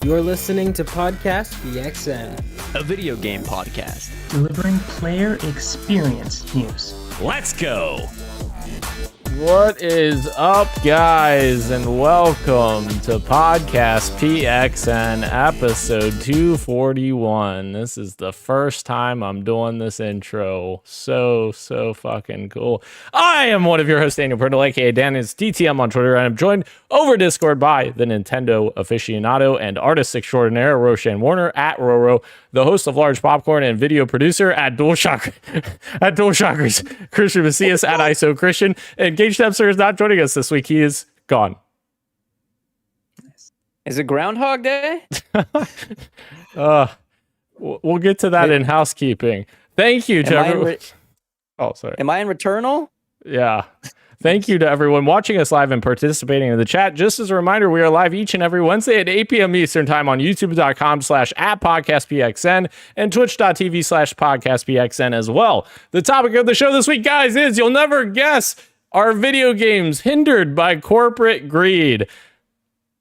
You're listening to Podcast PXN, a video game podcast delivering player experience news. Let's go! What is up, guys, and welcome to Podcast PXN episode 241. This is the first time I'm doing this intro. So fucking cool. I am one of your hosts, Daniel Purtle, aka Dan is DTM on Twitter, and I'm joined over Discord by the Nintendo aficionado and artist extraordinaire, Roshan Warner, at Roro, the host of Large Popcorn and video producer at DualShock, Christian Macias at ISO Christian, and Gage Dempster is not joining us this week. He is gone. Is it Groundhog Day? We'll get to that in housekeeping. Thank you to everyone. Am I in Returnal? Yeah. Thank you to everyone watching us live and participating in the chat. Just as a reminder, we are live each and every Wednesday at 8 p.m. Eastern time on youtube.com/@podcastpxn and twitch.tv/podcastpxn as well. The topic of the show this week, guys, is, you'll never guess, are video games hindered by corporate greed?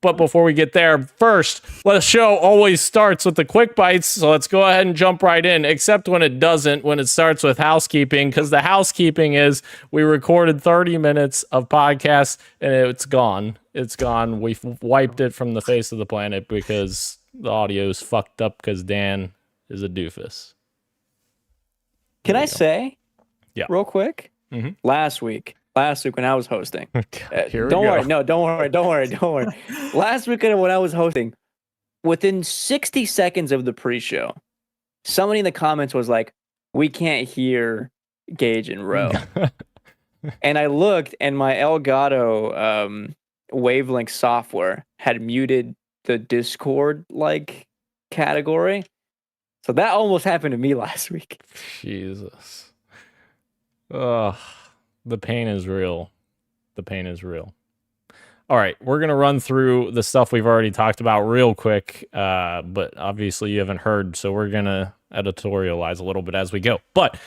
But before we get there, first, the show always starts with the quick bites, so let's go ahead and jump right in, except when it doesn't, when it starts with housekeeping, because the housekeeping is we recorded 30 minutes of podcast, and it's gone. It's gone. We've wiped it from the face of the planet because the audio's fucked up because Dan is a doofus. Can I say, real quick, last week when I was hosting. Don't worry. Last weekend when I was hosting, within 60 seconds of the pre-show, somebody in the comments was like, "We can't hear Gage and Ro." And I looked, and my Elgato wavelength software had muted the Discord category. So that almost happened to me last week. Jesus. Ugh. The pain is real. The pain is real. All right, we're going to run through the stuff we've already talked about real quick, but obviously you haven't heard, so we're going to editorialize a little bit as we go. But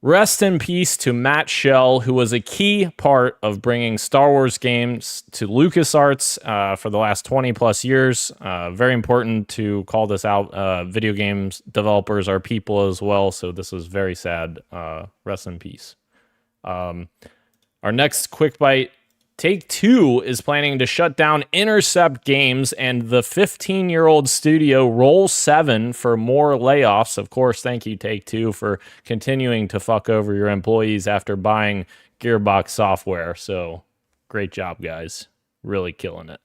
rest in peace to Matt Shell, who was a key part of bringing Star Wars games to LucasArts for the last 20 plus years. Very important to call this out. Video games developers are people as well, so this is very sad. Rest in peace. Our next quick bite, Take-Two is planning to shut down Intercept Games and the 15-year-old studio Roll7 for more layoffs. Of course, thank you, Take-Two, for continuing to fuck over your employees after buying Gearbox software. So, great job, guys. Really killing it.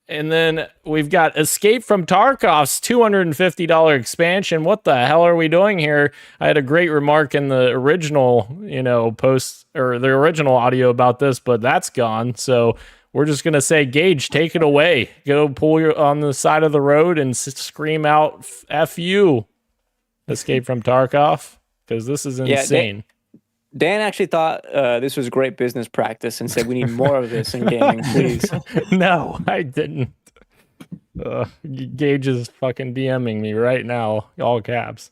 And then we've got Escape from Tarkov's $250 expansion. What the hell are we doing here? I had a great remark in the original, post, or the original audio about this, but that's gone. So we're just going to say, Gage, take it away. Go pull your on the side of the road and scream out, F you, Escape from Tarkov, because this is insane. Dan actually thought this was great business practice and said we need more of this in gaming, please. No, I didn't. Gage is fucking DMing me right now, all caps.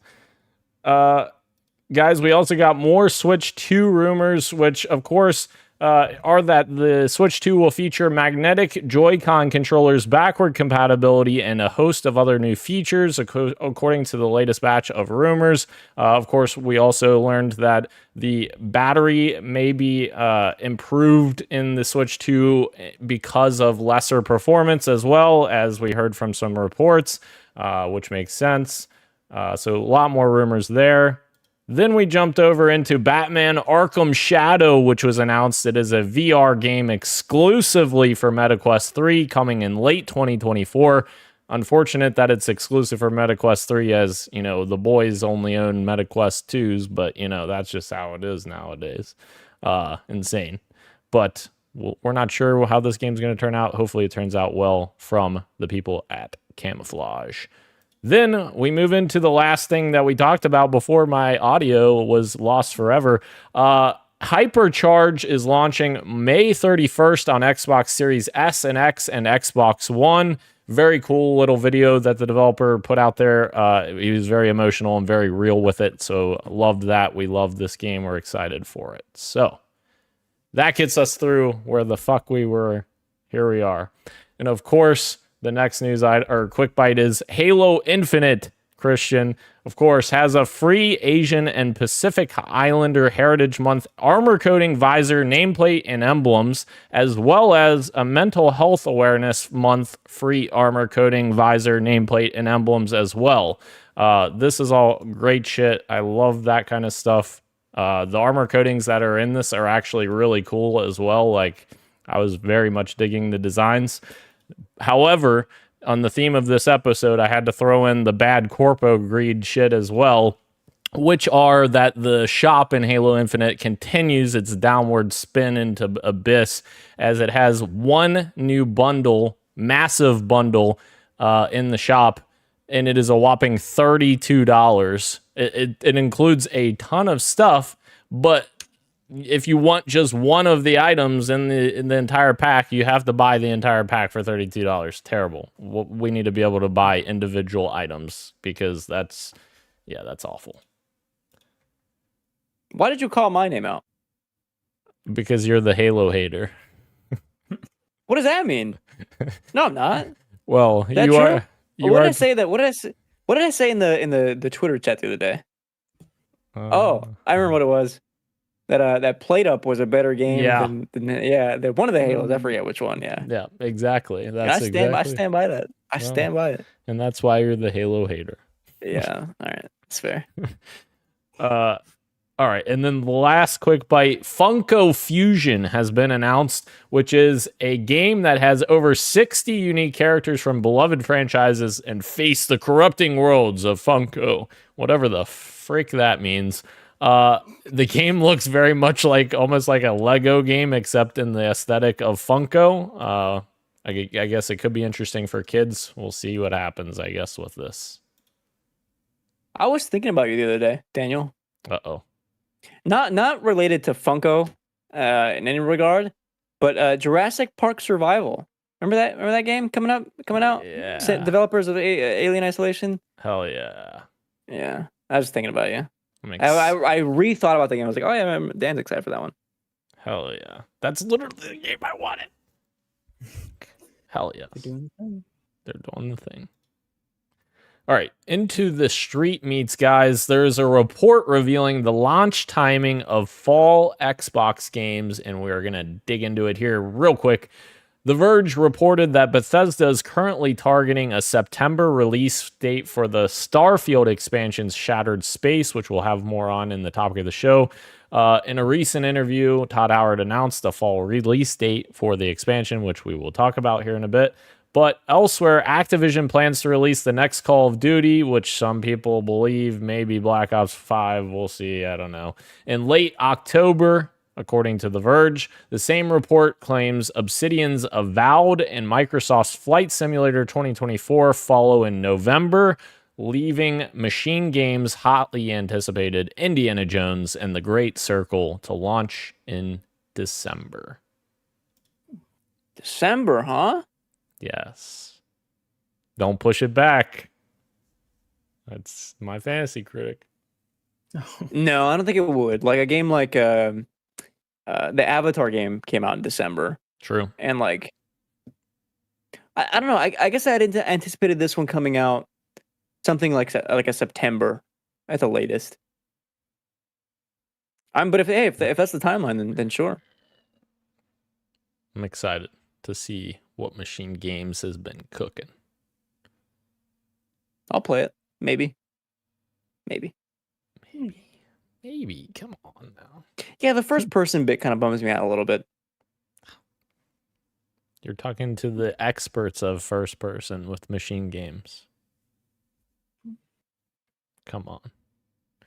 Guys, we also got more Switch 2 rumors, which, of course, are that the Switch 2 will feature magnetic Joy-Con controllers, backward compatibility, and a host of other new features, according to the latest batch of rumors. Of course, we also learned that the battery may be improved in the Switch 2 because of lesser performance, as well as we heard from some reports, which makes sense. So a lot more rumors there. Then we jumped over into Batman Arkham Shadow, which was announced. It is a VR game exclusively for MetaQuest 3, coming in late 2024. Unfortunate that it's exclusive for MetaQuest 3, as, the boys only own MetaQuest 2s, but, that's just how it is nowadays. Insane. But we're not sure how this game's going to turn out. Hopefully it turns out well from the people at Camouflage. Then we move into the last thing that we talked about before my audio was lost forever. Hypercharge is launching May 31st on Xbox Series S and X and Xbox One. Very cool little video that the developer put out there. He was very emotional and very real with it, so loved that. We love this game. We're excited for it. So that gets us through where the fuck we were. Here we are. And of course, the next news or quick bite is Halo Infinite, Christian, of course, has a free Asian and Pacific Islander Heritage Month armor coating visor, nameplate, and emblems, as well as a Mental Health Awareness Month free armor coating visor, nameplate, and emblems as well. This is all great shit. I love that kind of stuff. The armor coatings that are in this are actually really cool as well. Like, I was very much digging the designs. However, on the theme of this episode, I had to throw in the bad corpo greed shit as well, which are that the shop in Halo Infinite continues its downward spin into abyss as it has one new bundle, massive bundle, in the shop, and it is a whopping $32. It includes a ton of stuff, but if you want just one of the items in the entire pack, you have to buy the entire pack for $32. Terrible. We need to be able to buy individual items because that's awful. Why did you call my name out? Because you're the Halo hater. What does that mean? No, I'm not. Well, That you true? are. You What are. did I say that? What did I say in the Twitter chat the other day? I remember what it was. That Plate Up was a better game than one of the Halos. I forget which one. Yeah. Yeah, exactly. And That's I stand by that. I stand by it. And that's why you're the Halo hater. Yeah. All right. That's fair. All right, and then the last quick bite, Funko Fusion has been announced, which is a game that has over 60 unique characters from beloved franchises and face the corrupting worlds of Funko, whatever the frick that means. The game looks very much like almost like a Lego game, except in the aesthetic of Funko. I guess it could be interesting for kids. We'll see what happens, I guess, with this. I was thinking about you the other day, Daniel. Uh-oh. Not related to Funko in any regard, but Jurassic Park Survival. Remember that game coming out? Yeah. Developers of Alien Isolation. Hell yeah. Yeah, I was thinking about you. I rethought about the game. I was like, oh yeah, Dan's excited for that one. Hell yeah. That's literally the game I wanted. Hell yes. They're doing the thing. All right, into the street meets, guys. There's a report revealing the launch timing of fall Xbox games, and we're going to dig into it here real quick. The Verge reported that Bethesda is currently targeting a September release date for the Starfield expansion's Shattered Space, which we'll have more on in the topic of the show. In a recent interview, Todd Howard announced a fall release date for the expansion, which we will talk about here in a bit. But elsewhere, Activision plans to release the next Call of Duty, which some people believe may be Black Ops 5. We'll see. I don't know. In late October, according to The Verge, the same report claims Obsidian's Avowed and Microsoft's Flight Simulator 2024 follow in November, leaving Machine Games' hotly anticipated Indiana Jones and the Great Circle to launch in December. December, huh? Yes. Don't push it back. That's my fantasy critic. No, I don't think it would. Like a game like the Avatar game came out in December. True. And like I don't know. I guess I hadn't anticipated this one coming out something like a September at the latest. But if that's the timeline, then sure. I'm excited to see what Machine Games has been cooking. I'll play it. Maybe. Come on now. Yeah, the first person bit kind of bums me out a little bit. You're talking to the experts of first person with Machine Games. Come on.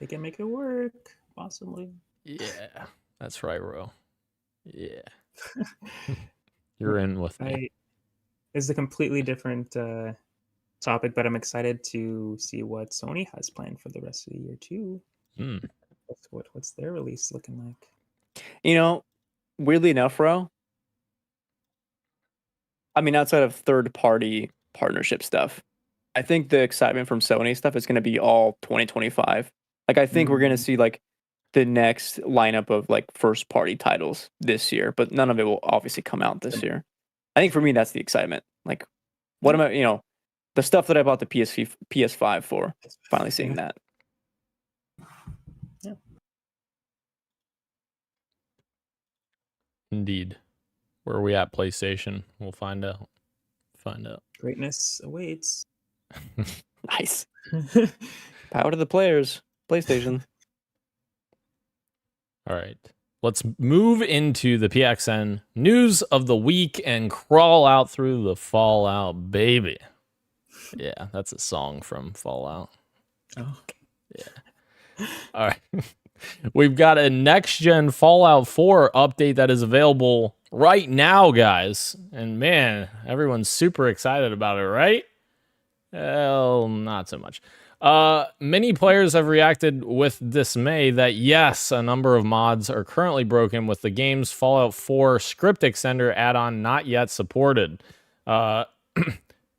They can make it work, possibly. Yeah, that's right, Ro. Yeah. You're in with me. It's a completely different topic, but I'm excited to see what Sony has planned for the rest of the year too. What's their release looking like? You know, weirdly enough, Ro, I mean, outside of third-party partnership stuff, I think the excitement from Sony stuff is going to be all 2025. Like, I think we're going to see like the next lineup of like first-party titles this year, but none of it will obviously come out this year. I think for me, that's the excitement. Like, What am I? The stuff that I bought the PS5 for. Finally seeing that. Yeah. Indeed. Where are we at, PlayStation? We'll find out. Greatness awaits. Nice. Power to the players. PlayStation. All right. Let's move into the PXN news of the week and crawl out through the Fallout, baby. Yeah, that's a song from Fallout. Oh. Yeah. All right. We've got a next-gen Fallout 4 update that is available right now, guys. And man, everyone's super excited about it, right? Well, not so much. Many players have reacted with dismay that yes, a number of mods are currently broken with the game's Fallout 4 script extender add-on not yet supported.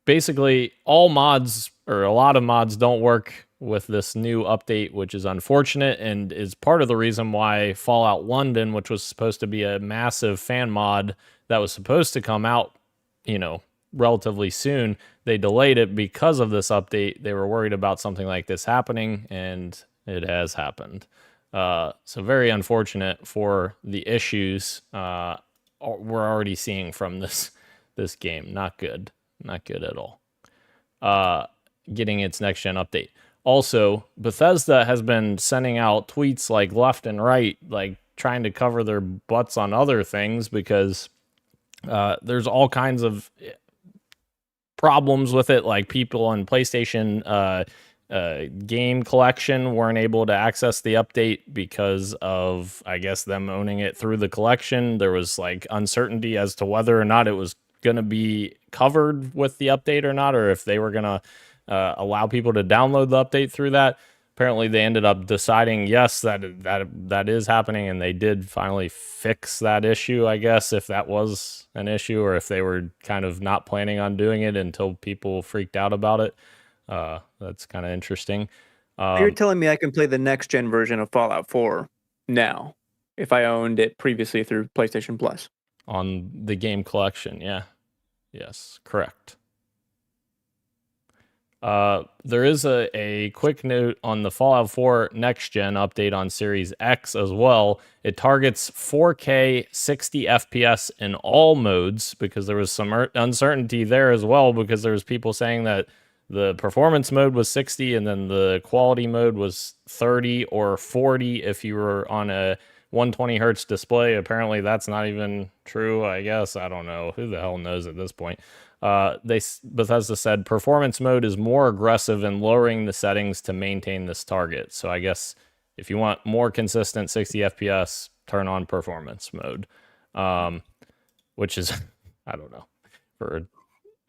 Basically, all mods, or a lot of mods, don't work with this new update, which is unfortunate and is part of the reason why Fallout London, which was supposed to be a massive fan mod that was supposed to come out, relatively soon, they delayed it because of this update. They were worried about something like this happening, and it has happened. So very unfortunate for the issues we're already seeing from this game. Not good at all. Getting its next gen update. Also, Bethesda has been sending out tweets like left and right, like trying to cover their butts on other things because there's all kinds of problems with it, like people on PlayStation game collection weren't able to access the update because of, I guess, them owning it through the collection. There was like uncertainty as to whether or not it was going to be covered with the update or not, or if they were going to allow people to download the update through that. Apparently they ended up deciding yes, that is happening, and they did finally fix that issue, I guess, if that was an issue, or if they were kind of not planning on doing it until people freaked out about it. That's kind of interesting. You're telling me I can play the next gen version of Fallout 4 now if I owned it previously through PlayStation Plus? On the game collection, yeah. Yes, correct. There is a quick note on the Fallout 4 next gen update on Series X as well. It targets 4K 60 FPS in all modes because there was some uncertainty there as well, because there was people saying that the performance mode was 60 and then the quality mode was 30 or 40 if you were on a 120 hertz display. Apparently that's not even true, I guess. I don't know. Who the hell knows at this point? Bethesda said performance mode is more aggressive in lowering the settings to maintain this target. So I guess if you want more consistent 60 FPS, turn on performance mode, which is, I don't know, for an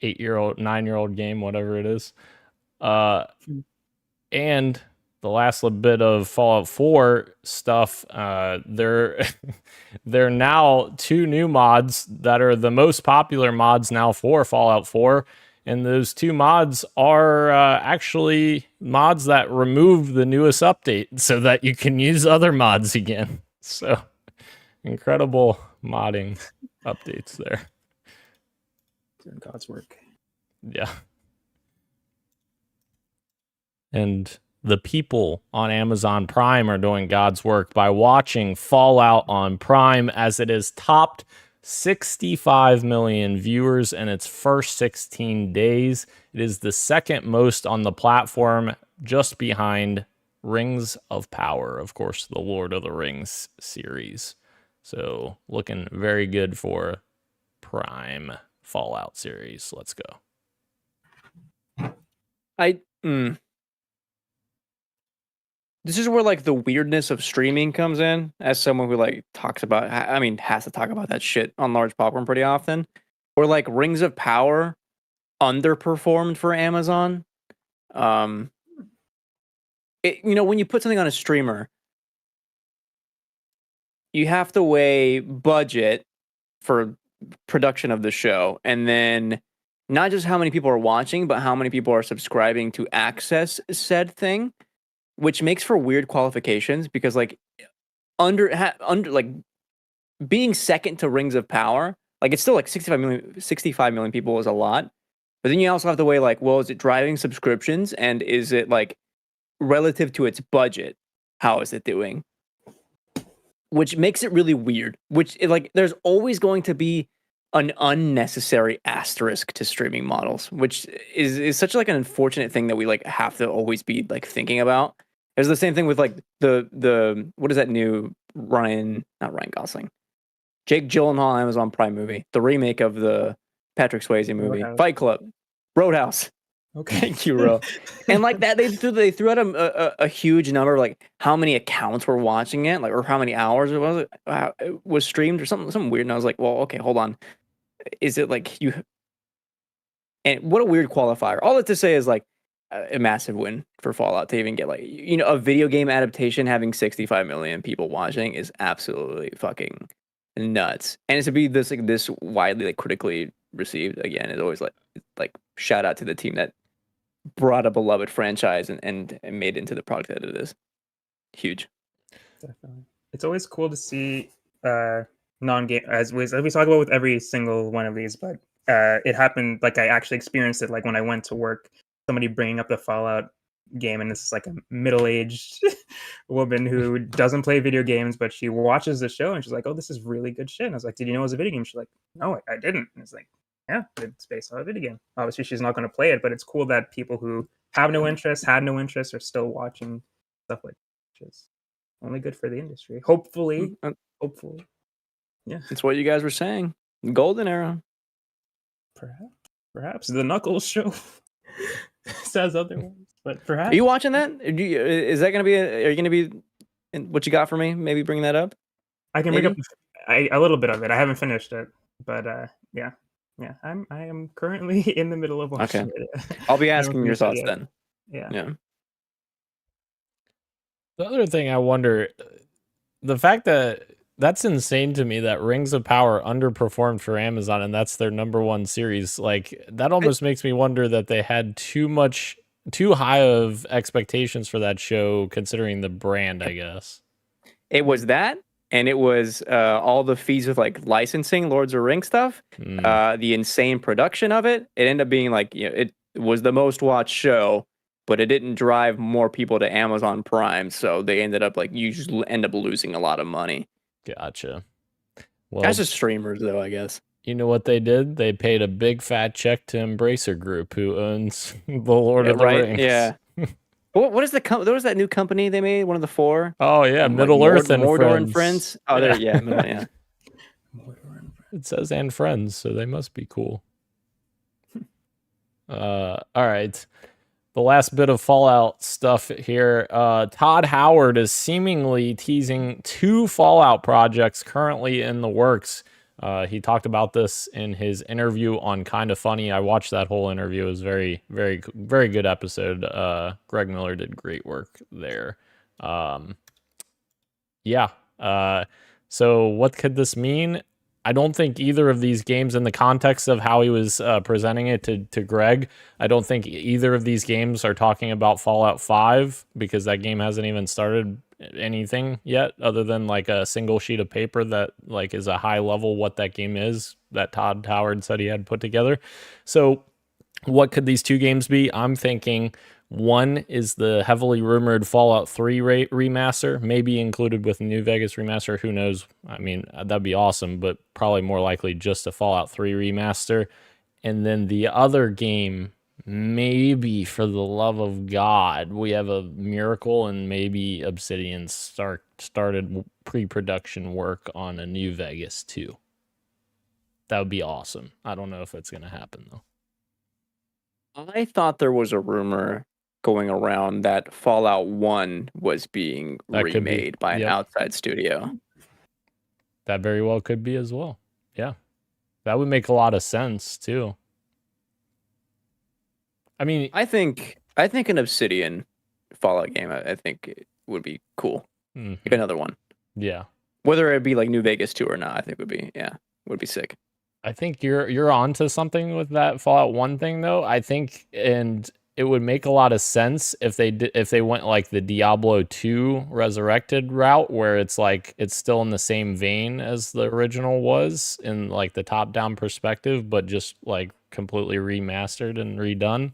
8-year-old, 9-year-old game, whatever it is. And the last little bit of Fallout 4 stuff, there are now 2 new mods that are the most popular mods now for Fallout 4. And those 2 mods are actually mods that remove the newest update so that you can use other mods again. So incredible modding updates there. Doing God's work. Yeah. And the people on Amazon Prime are doing God's work by watching Fallout on Prime, as it has topped 65 million viewers in its first 16 days. It is the second most on the platform, just behind Rings of Power, of course, the Lord of the Rings series. So looking very good for Prime Fallout series. Let's go. This is where like the weirdness of streaming comes in, as someone who like talks about, has to talk about that shit on Large Popcorn pretty often. Where like Rings of Power underperformed for Amazon. When you put something on a streamer, you have to weigh budget for production of the show, and then not just how many people are watching, but how many people are subscribing to access said thing. Which makes for weird qualifications, because like under like being second to Rings of Power, like it's still like 65 million people is a lot, But then you also have to weigh like, well, is it driving subscriptions, and is it like relative to its budget, how is it doing? Which makes it really weird. Like, there's always going to be an unnecessary asterisk to streaming models, which is such like an unfortunate thing that we like have to always be like thinking about. It's the same thing with like the what is that new not Ryan Gosling, Jake Gyllenhaal Amazon Prime movie, the remake of the Patrick Swayze movie, Roadhouse. Fight Club, Roadhouse. Okay. Thank you, Ro. And like that, they threw out a huge number of like how many accounts were watching it, like, or how many hours it was streamed or something weird. And I was like, well, okay, hold on. Is it like you? And what a weird qualifier. All that to say is like a massive win for Fallout to even get like, a video game adaptation having 65 million people watching is absolutely fucking nuts. And it's to be this widely like critically received again is always like shout out to the team that brought a beloved franchise and made it into the product that it is. Huge. Definitely. It's always cool to see non-game, as we talk about with every single one of these, but it happened, like I actually experienced it, like when I went to work, somebody bringing up the Fallout game, and this is like a middle-aged woman who doesn't play video games, but she watches the show and she's like, oh, this is really good shit. And I was like, did you know it was a video game? She's like, no, I didn't. And it's like, yeah, it's based on a video game. Obviously, she's not going to play it, but it's cool that people who have no interest, had no interest, are still watching stuff like that, which is only good for the industry. Hopefully. Yeah. It's what you guys were saying. Golden era. Perhaps the Knuckles show says otherwise, but perhaps. Are you watching that? Is that going to be? Are you going to be? What you got for me? Maybe bring that up. I can bring up a little bit of it. I haven't finished it, but yeah. I am currently in the middle of watching it. I'll be asking your thoughts then. Yeah. The other thing I wonder, the fact that's insane to me that Rings of Power underperformed for Amazon and that's their number one series. Like, that almost makes me wonder that they had too high of expectations for that show considering the brand, I guess. It was that, and it was all the fees with like licensing Lords of the Rings stuff, the insane production of it. It ended up being like, it was the most watched show, but it didn't drive more people to Amazon Prime. So they ended up like, you just end up losing a lot of money. Gotcha. Well, that's just streamers though, I guess. You know what they did? They paid a big fat check to Embracer Group, who owns the Lord of the Rings. Yeah. What is there was that new company they made? One of the four? Oh yeah, Middle Earth and Mordor Friends. And Friends. Oh, there, yeah. It says and Friends, so they must be cool. All right. The last bit of Fallout stuff here. Todd Howard is seemingly teasing 2 Fallout projects currently in the works. He talked about this in his interview on Kinda Funny. I watched that whole interview. It was very, very, very good episode. Greg Miller did great work there. So what could this mean? I don't think either of these games, in the context of how he was presenting it to Greg, I don't think either of these games are talking about Fallout 5, because that game hasn't even started anything yet other than like a single sheet of paper that like is a high level what that game is that Todd Howard said he had put together. So what could these 2 games be? I'm thinking one is the heavily rumored Fallout 3 remaster, maybe included with New Vegas remaster. Who knows? I mean, that'd be awesome, but probably more likely just a Fallout 3 remaster. And then the other game, maybe, for the love of God, we have a Miracle and maybe Obsidian started pre-production work on a New Vegas 2. That would be awesome. I don't know if it's going to happen, though. I thought there was a rumor going around that Fallout 1 was being remade by an outside studio. That very well could be as well. Yeah. That would make a lot of sense, too. I mean, I think an Obsidian Fallout game, I think it would be cool. Like another one. Yeah. Whether it be like New Vegas 2 or not, I think would be sick. I think you're onto something with that Fallout 1 thing, though. I think, and it would make a lot of sense if they went like the Diablo 2 Resurrected route, where it's like it's still in the same vein as the original was in like the top-down perspective, but just like completely remastered and redone.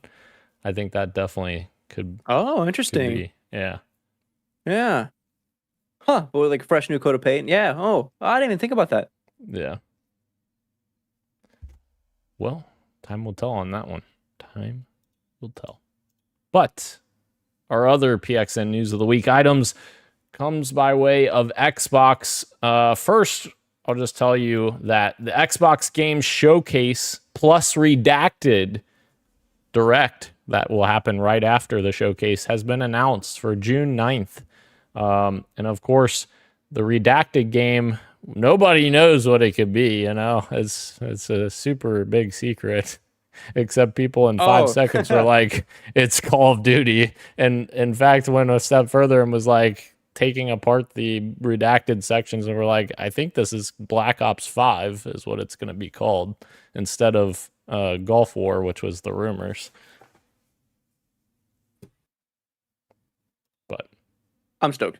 I think that definitely could. Oh, interesting. Be, yeah. Yeah. Huh. Well, like a fresh new coat of paint. Yeah. Oh, I didn't even think about that. Yeah. Well, time will tell on that one. Time will tell. But our other PXN News of the Week items comes by way of Xbox. First, I'll just tell you that the Xbox Game Showcase plus Redacted Direct that will happen right after the showcase has been announced for June 9th. And of course, the Redacted game, nobody knows what it could be, you know? It's a super big secret. Except people in 5 seconds were like, it's Call of Duty. And in fact, went a step further and was like taking apart the redacted sections and were like, I think this is Black Ops 5 is what it's going to be called instead of Gulf War, which was the rumors. But I'm stoked.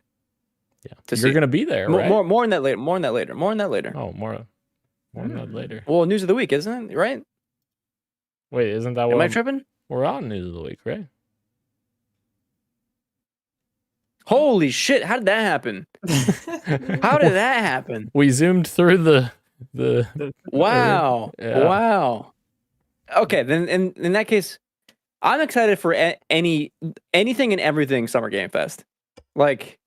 Yeah, you're going to be there, right? More on that later. More on that later. More on that later. Oh, more on that later. Well, news of the week, isn't it? Right? Wait, isn't that what? Am I tripping? We're on News of the Week, right? Holy shit! How did that happen? How did that happen? We zoomed through the. Wow! Yeah. Wow! Okay, then in that case, I'm excited for anything and everything Summer Game Fest. Like,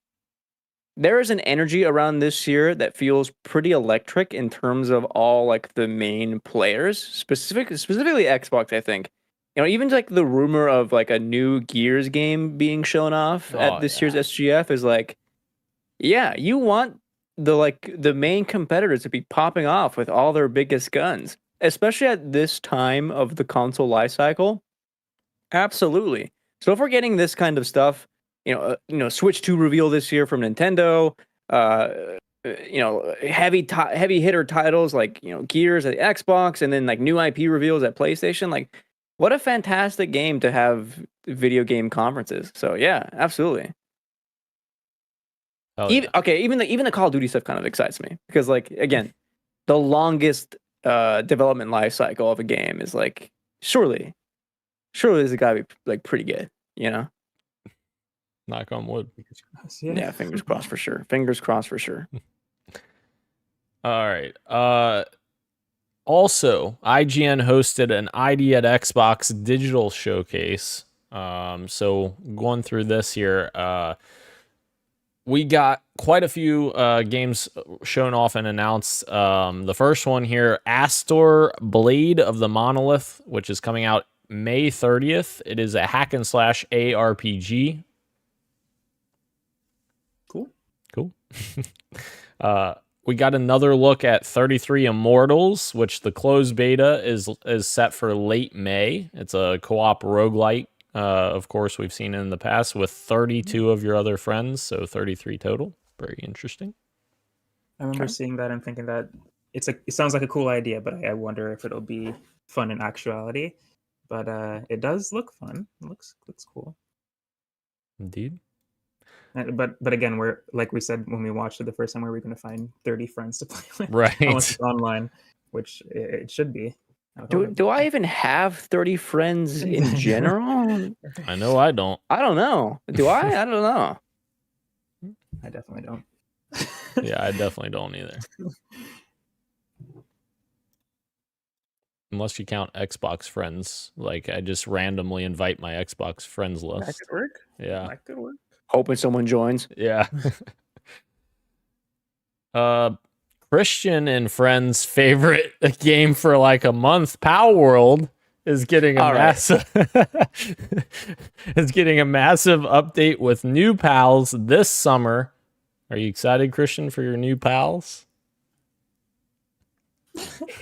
there is an energy around this year that feels pretty electric in terms of all like the main players, specifically Xbox. I think, you know, even like the rumor of like a new Gears game being shown off at this year's SGF is like, yeah, you want the main competitors to be popping off with all their biggest guns, especially at this time of the console life cycle. Absolutely. So if we're getting this kind of stuff, you know, Switch 2 reveal this year from Nintendo, you know, heavy hitter titles like, you know, Gears at Xbox, and then like new IP reveals at PlayStation. Like, what a fantastic game to have video game conferences. So yeah, absolutely. Even the Call of Duty stuff kind of excites me because, like, again, the longest development life cycle of a game is like surely this has got to be like pretty good, you know. Knock on wood. Yeah, fingers crossed for sure. Fingers crossed for sure. All right. Also, IGN hosted an ID at Xbox digital showcase. So going through this here, we got quite a few games shown off and announced. The first one here, Astor Blade of the Monolith, which is coming out May 30th. It is a hack and slash ARPG. Cool. We got another look at 33 Immortals, which the closed beta is set for late May. It's a co-op roguelite. Of course, we've seen it in the past with 32 of your other friends, so 33 total. Very interesting. I remember seeing that and thinking that it sounds like a cool idea, but I wonder if it'll be fun in actuality. But it does look fun. It looks cool. Indeed. But again, we're like we said when we watched it the first time, where we're going to find 30 friends to play with, right? Unless it's online, which it should be. Do I even have 30 friends in general? I know I don't. I don't know. Do I? I don't know. I definitely don't. Yeah, I definitely don't either. Unless you count Xbox friends, like I just randomly invite my Xbox friends list. That could work. Yeah, that could work. Hoping someone joins. Yeah. Christian and friends' favorite game for like a month, Power World, is getting a massive update with new pals this summer. Are you excited, Christian, for your new pals?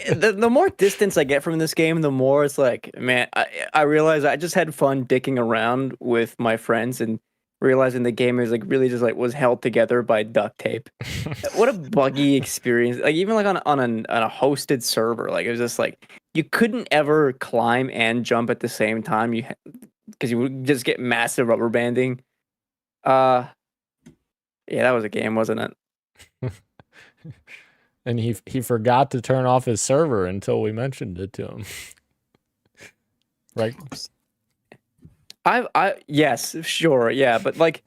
The more distance I get from this game, the more it's like, man, I realize I just had fun dicking around with my friends and realizing the game is like really just like was held together by duct tape. What a buggy experience! Like even like on a hosted server, like it was just like you couldn't ever climb and jump at the same time. because you would just get massive rubber banding. Yeah, that was a game, wasn't it? And he forgot to turn off his server until we mentioned it to him. Right? Yes, sure, yeah, but like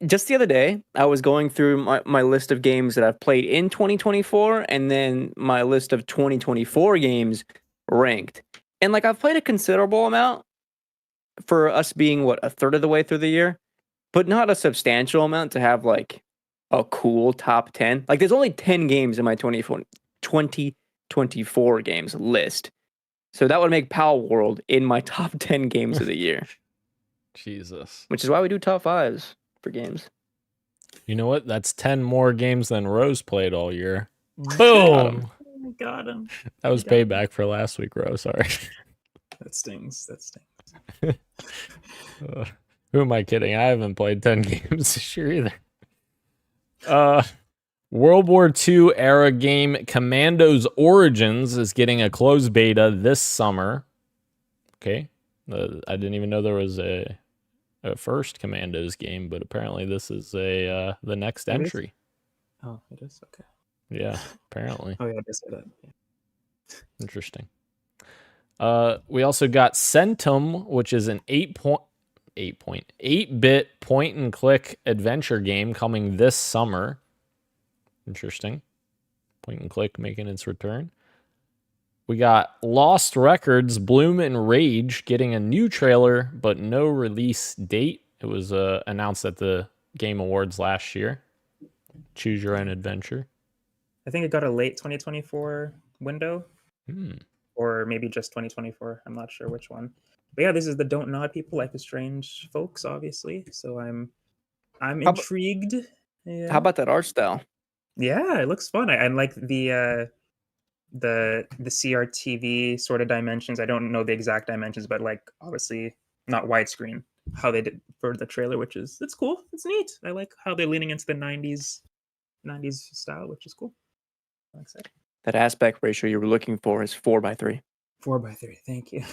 just the other day, I was going through my list of games that I've played in 2024 and then my list of 2024 games ranked. And like I've played a considerable amount for us being a third of the way through the year, but not a substantial amount to have like a cool top 10. Like there's only 10 games in my 2024 games list. So that would make Pal World in my top 10 games of the year. Jesus. Which is why we do top 5s for games. You know what? That's 10 more games than Rose played all year. Boom! Got him. That was payback for last week, Rose. Sorry. That stings. Who am I kidding? I haven't played 10 games this year either. World War II era game Commandos Origins is getting a closed beta this summer. Okay. I didn't even know there was a first Commandos game, but apparently this is the next entry. Oh, it is? Okay. Yeah, apparently. Oh, yeah, I just said that. Yeah. Interesting. We also got Centum, which is an 8-bit point and click adventure game coming this summer. Interesting. Point and click making its return. We got Lost Records, Bloom and Rage getting a new trailer, but no release date. It was announced at the Game Awards last year. Choose your own adventure. I think it got a late 2024 window. Or maybe just 2024. I'm not sure which one. But yeah, this is the Don't Nod People, Life is Strange folks, obviously. So I'm intrigued. Yeah. How about that art style? Yeah, it looks fun. I like the CRTV sort of dimensions. I don't know the exact dimensions, but like obviously not widescreen. How they did for the trailer, it's cool. It's neat. I like how they're leaning into the 90s style, which is cool. I'm excited. That aspect ratio you were looking for is 4:3. 4:3. Thank you.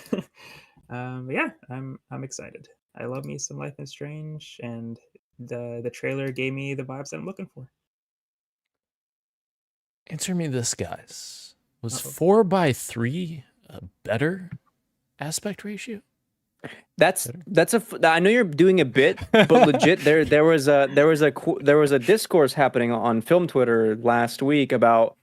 Yeah, I'm excited. I love me some Life is Strange, and the trailer gave me the vibes that I'm looking for. Answer me this, guys. Was 4:3 a better aspect ratio? I know you're doing a bit, but legit, there was a discourse happening on film Twitter last week about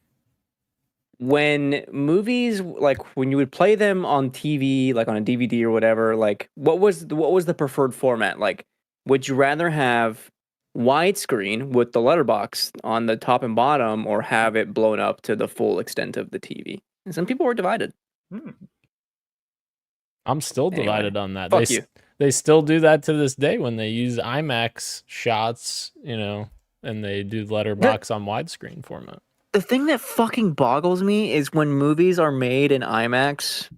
when movies, like when you would play them on TV, like on a DVD or whatever, like what was the preferred format? Like, would you rather have widescreen with the letterbox on the top and bottom, or have it blown up to the full extent of the TV? And some people were divided. I'm still divided on that. Fuck you. They still do that to this day when they use IMAX shots, and they do letterbox on widescreen format. The thing that fucking boggles me is when movies are made in IMAX,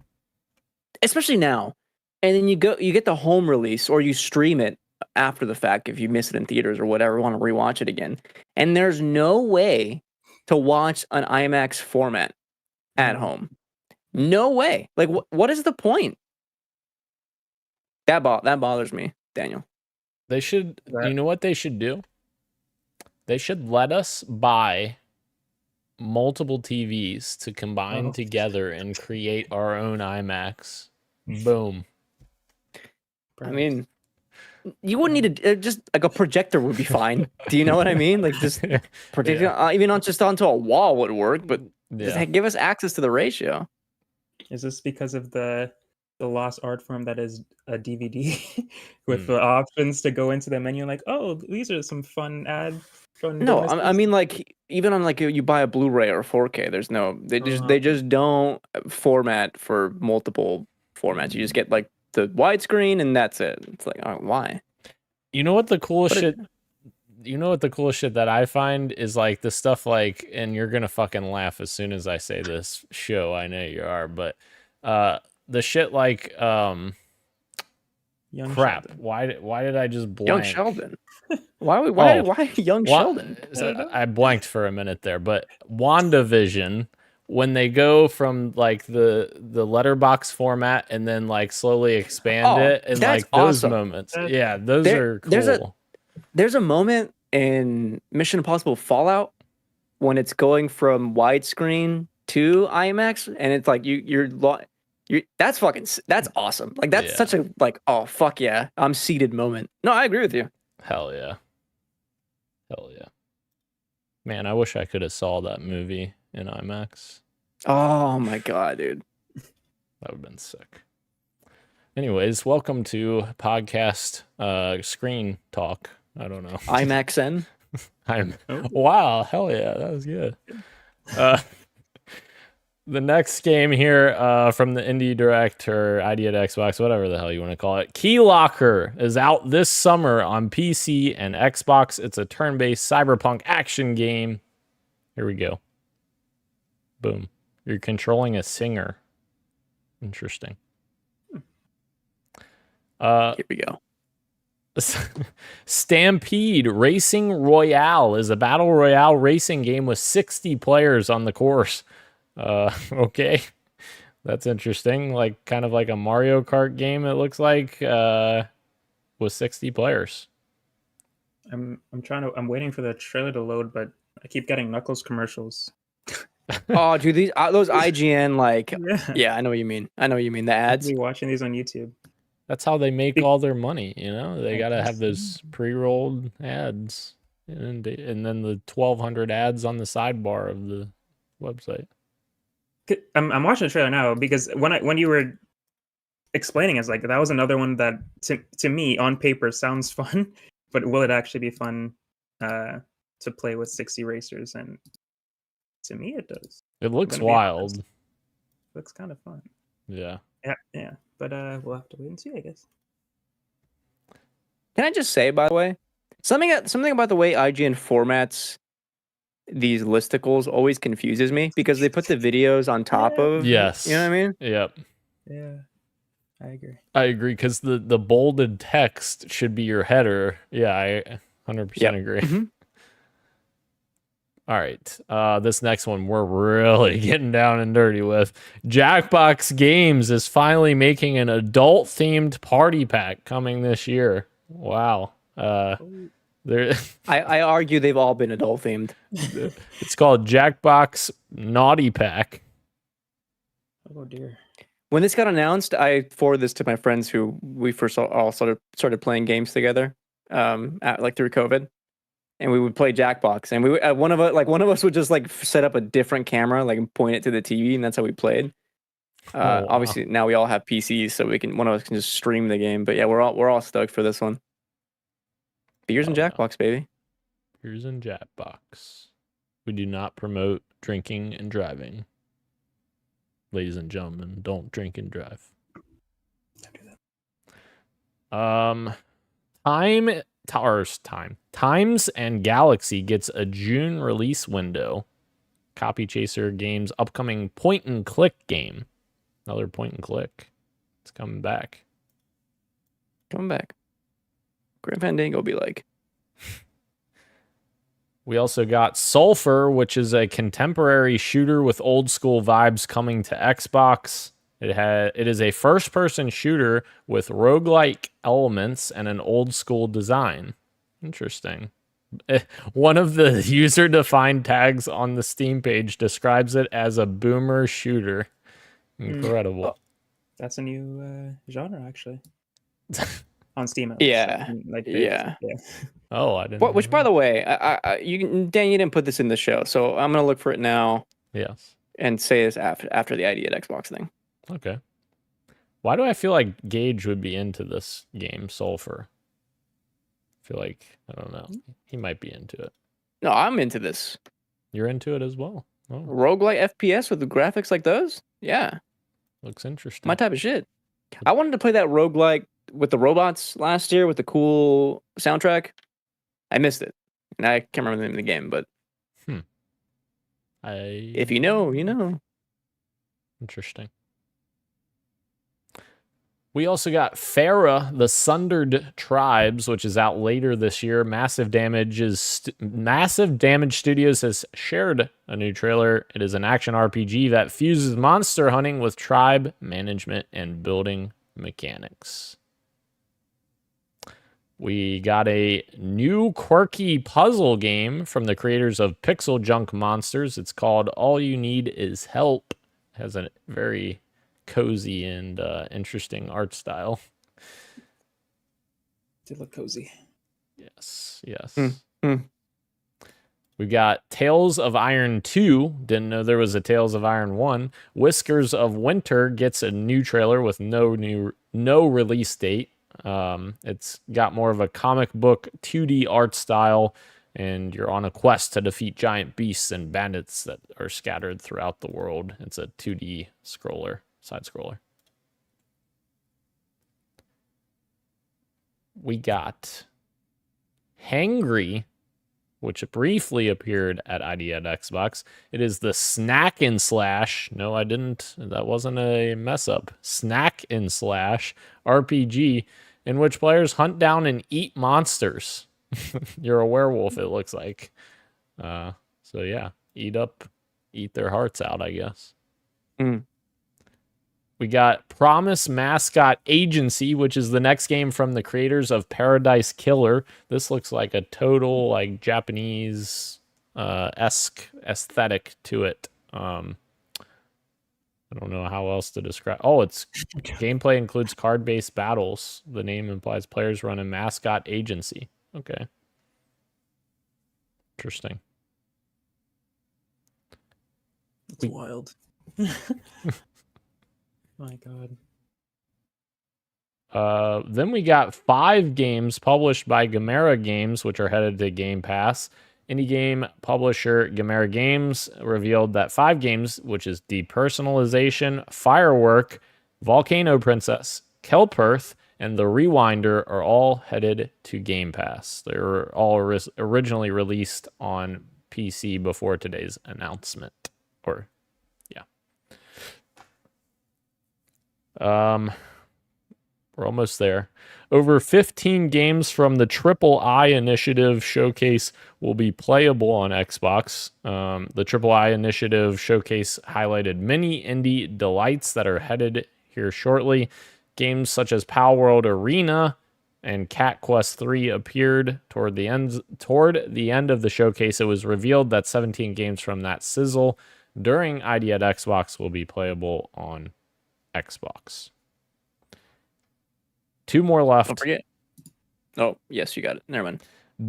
especially now, and then you get the home release or you stream it after the fact if you miss it in theaters or whatever, want to rewatch it again, and there's no way to watch an IMAX format at home. No way. Like, what is the point? That bothers me, Daniel. They should, you know what they should do? They should let us buy multiple TVs to combine together and create our own IMAX. Boom. I mean, you wouldn't need just like a projector would be fine. Do you know what I mean? Like just projector, even not just onto a wall would work, but just give us access to the ratio. Is this because of the lost art form that is a DVD with the options to go into the menu? Like, oh, these are some fun No, I mean, like even on like you buy a Blu-ray or 4K, there's no they just don't format for multiple formats. You just get like the widescreen and that's it. It's like, oh, why? You know what the coolest shit? You know what the coolest shit that I find is like the stuff like, and you're gonna fucking laugh as soon as I say this show. I know you are, but the shit like Young crap. Sheldon. Why did I just blank? Young Sheldon. Why Young Sheldon? I blanked for a minute there, but WandaVision, when they go from like the letterbox format and then like slowly expand it, and that's like those awesome. moments, yeah, those are cool. There's a moment in Mission Impossible Fallout when it's going from widescreen to IMAX, and it's like you're that's awesome. Like that's such a like, oh fuck yeah, I'm seated moment. No, I agree with you. Hell yeah. Man, I wish I could have saw that movie in IMAX. Oh my god, dude. That would have been sick. Anyways, welcome to podcast screen talk. I don't know. IMAXN. Wow, hell yeah, that was good. The next game here from the Indie Direct or ID at Xbox, whatever the hell you want to call it. Key Locker is out this summer on PC and Xbox. It's a turn-based cyberpunk action game. Here we go. Boom. You're controlling a singer. Interesting. Here we go. Stampede Racing Royale is a battle royale racing game with 60 players on the course. Okay, that's interesting. Like kind of like a Mario Kart game. It looks like with 60 players. I'm waiting for the trailer to load, but I keep getting Knuckles commercials. Oh, dude, those IGN like yeah, I know what you mean. The ads. I'll be watching these on YouTube. That's how they make all their money. You know, they gotta have those pre-rolled ads, and then the 1,200 ads on the sidebar of the website. I'm watching the trailer now because when you were explaining, it's like that was another one that to me on paper sounds fun, but will it actually be fun to play with 60 racers? And to me, it does. It looks wild. Looks kind of fun. Yeah. Yeah. But we'll have to wait and see, I guess. Can I just say, by the way, something about the way IGN formats these listicles always confuses me because they put the videos on top of. Yes. You know what I mean? Yep. Yeah. I agree because the bolded text should be your header. Yeah, I 100% agree. Mm-hmm. All right. This next one we're really getting down and dirty with. Jackbox Games is finally making an adult-themed party pack coming this year. Wow. I argue they've all been adult themed. It's called Jackbox Naughty Pack. Oh dear. When this got announced, I forwarded this to my friends who we first all started playing games together, through COVID, and we would play Jackbox. And we one of us would just like set up a different camera, like and point it to the TV, and that's how we played. Wow. Obviously, now we all have PCs, so one of us can just stream the game. But yeah, we're all stoked for this one. Beers and Jackbox, baby. Beers and Jackbox. We do not promote drinking and driving. Ladies and gentlemen, don't drink and drive. Don't do that. Times and Galaxy gets a June release window. Copy Chaser Games' upcoming point and click game. Another point and click. It's coming back. Grim Fandango be like. We also got Sulphur, which is a contemporary shooter with old school vibes coming to Xbox. It is a first-person shooter with roguelike elements and an old school design. Interesting. One of the user-defined tags on the Steam page describes it as a boomer shooter. Incredible. That's a new genre, actually. On Steam. Yeah. Yeah. Oh, I didn't. Which, by the way, Dan, you didn't put this in the show, so I'm gonna look for it now. Yes. And say this after the ID at Xbox thing. Okay. Why do I feel like Gage would be into this game, Sulphur? I feel like, I don't know. He might be into it. No, I'm into this. You're into it as well. Oh, roguelike FPS with the graphics like those? Yeah. looks interesting. My type of shit. I wanted to play that roguelike with the robots last year with the cool soundtrack. I missed it. And I can't remember the name of the game, but if you know, you know. Interesting. We also got Farah, the Sundered Tribes, which is out later this year. Massive Damage Studios has shared a new trailer. It is an action RPG that fuses monster hunting with tribe management and building mechanics. We got a new quirky puzzle game from the creators of Pixel Junk Monsters. It's called All You Need Is Help. It has a very cozy and interesting art style. They look cozy. Yes. Mm. We've got Tales of Iron 2. Didn't know there was a Tales of Iron 1. Whiskers of Winter gets a new trailer with no release date. It's got more of a comic book 2D art style, and you're on a quest to defeat giant beasts and bandits that are scattered throughout the world. It's a 2D side scroller. We got Hangry, which briefly appeared at ID at Xbox. It is the Snack and Slash. No, I didn't. That wasn't a mess up. Snack and Slash RPG in which players hunt down and eat monsters. You're a werewolf, it looks like. So yeah, eat their hearts out, I guess. We got Promise Mascot Agency, which is the next game from the creators of Paradise Killer. This looks like a total like Japanese esque aesthetic to it. I don't know how else to describe. Oh, it's gameplay includes card-based battles. The name implies players run a mascot agency. Okay. Interesting. It's wild. My God. Then we got 5 games published by Gamera Games, which are headed to Game Pass. Indie game publisher Gamera Games revealed that 5 games, which is Depersonalization, Firework, Volcano Princess, Kelperth, and The Rewinder, are all headed to Game Pass. They were all originally released on PC before today's announcement. We're almost there. Over 15 games from the Triple I Initiative showcase will be playable on Xbox. The Triple I Initiative showcase highlighted many indie delights that are headed here shortly. Games such as Pal World Arena and Cat Quest 3 appeared toward the end of the showcase. It was revealed that 17 games from that sizzle during ID at Xbox will be playable on Xbox. 2 more left. Don't forget. Oh, yes, you got it. Never mind.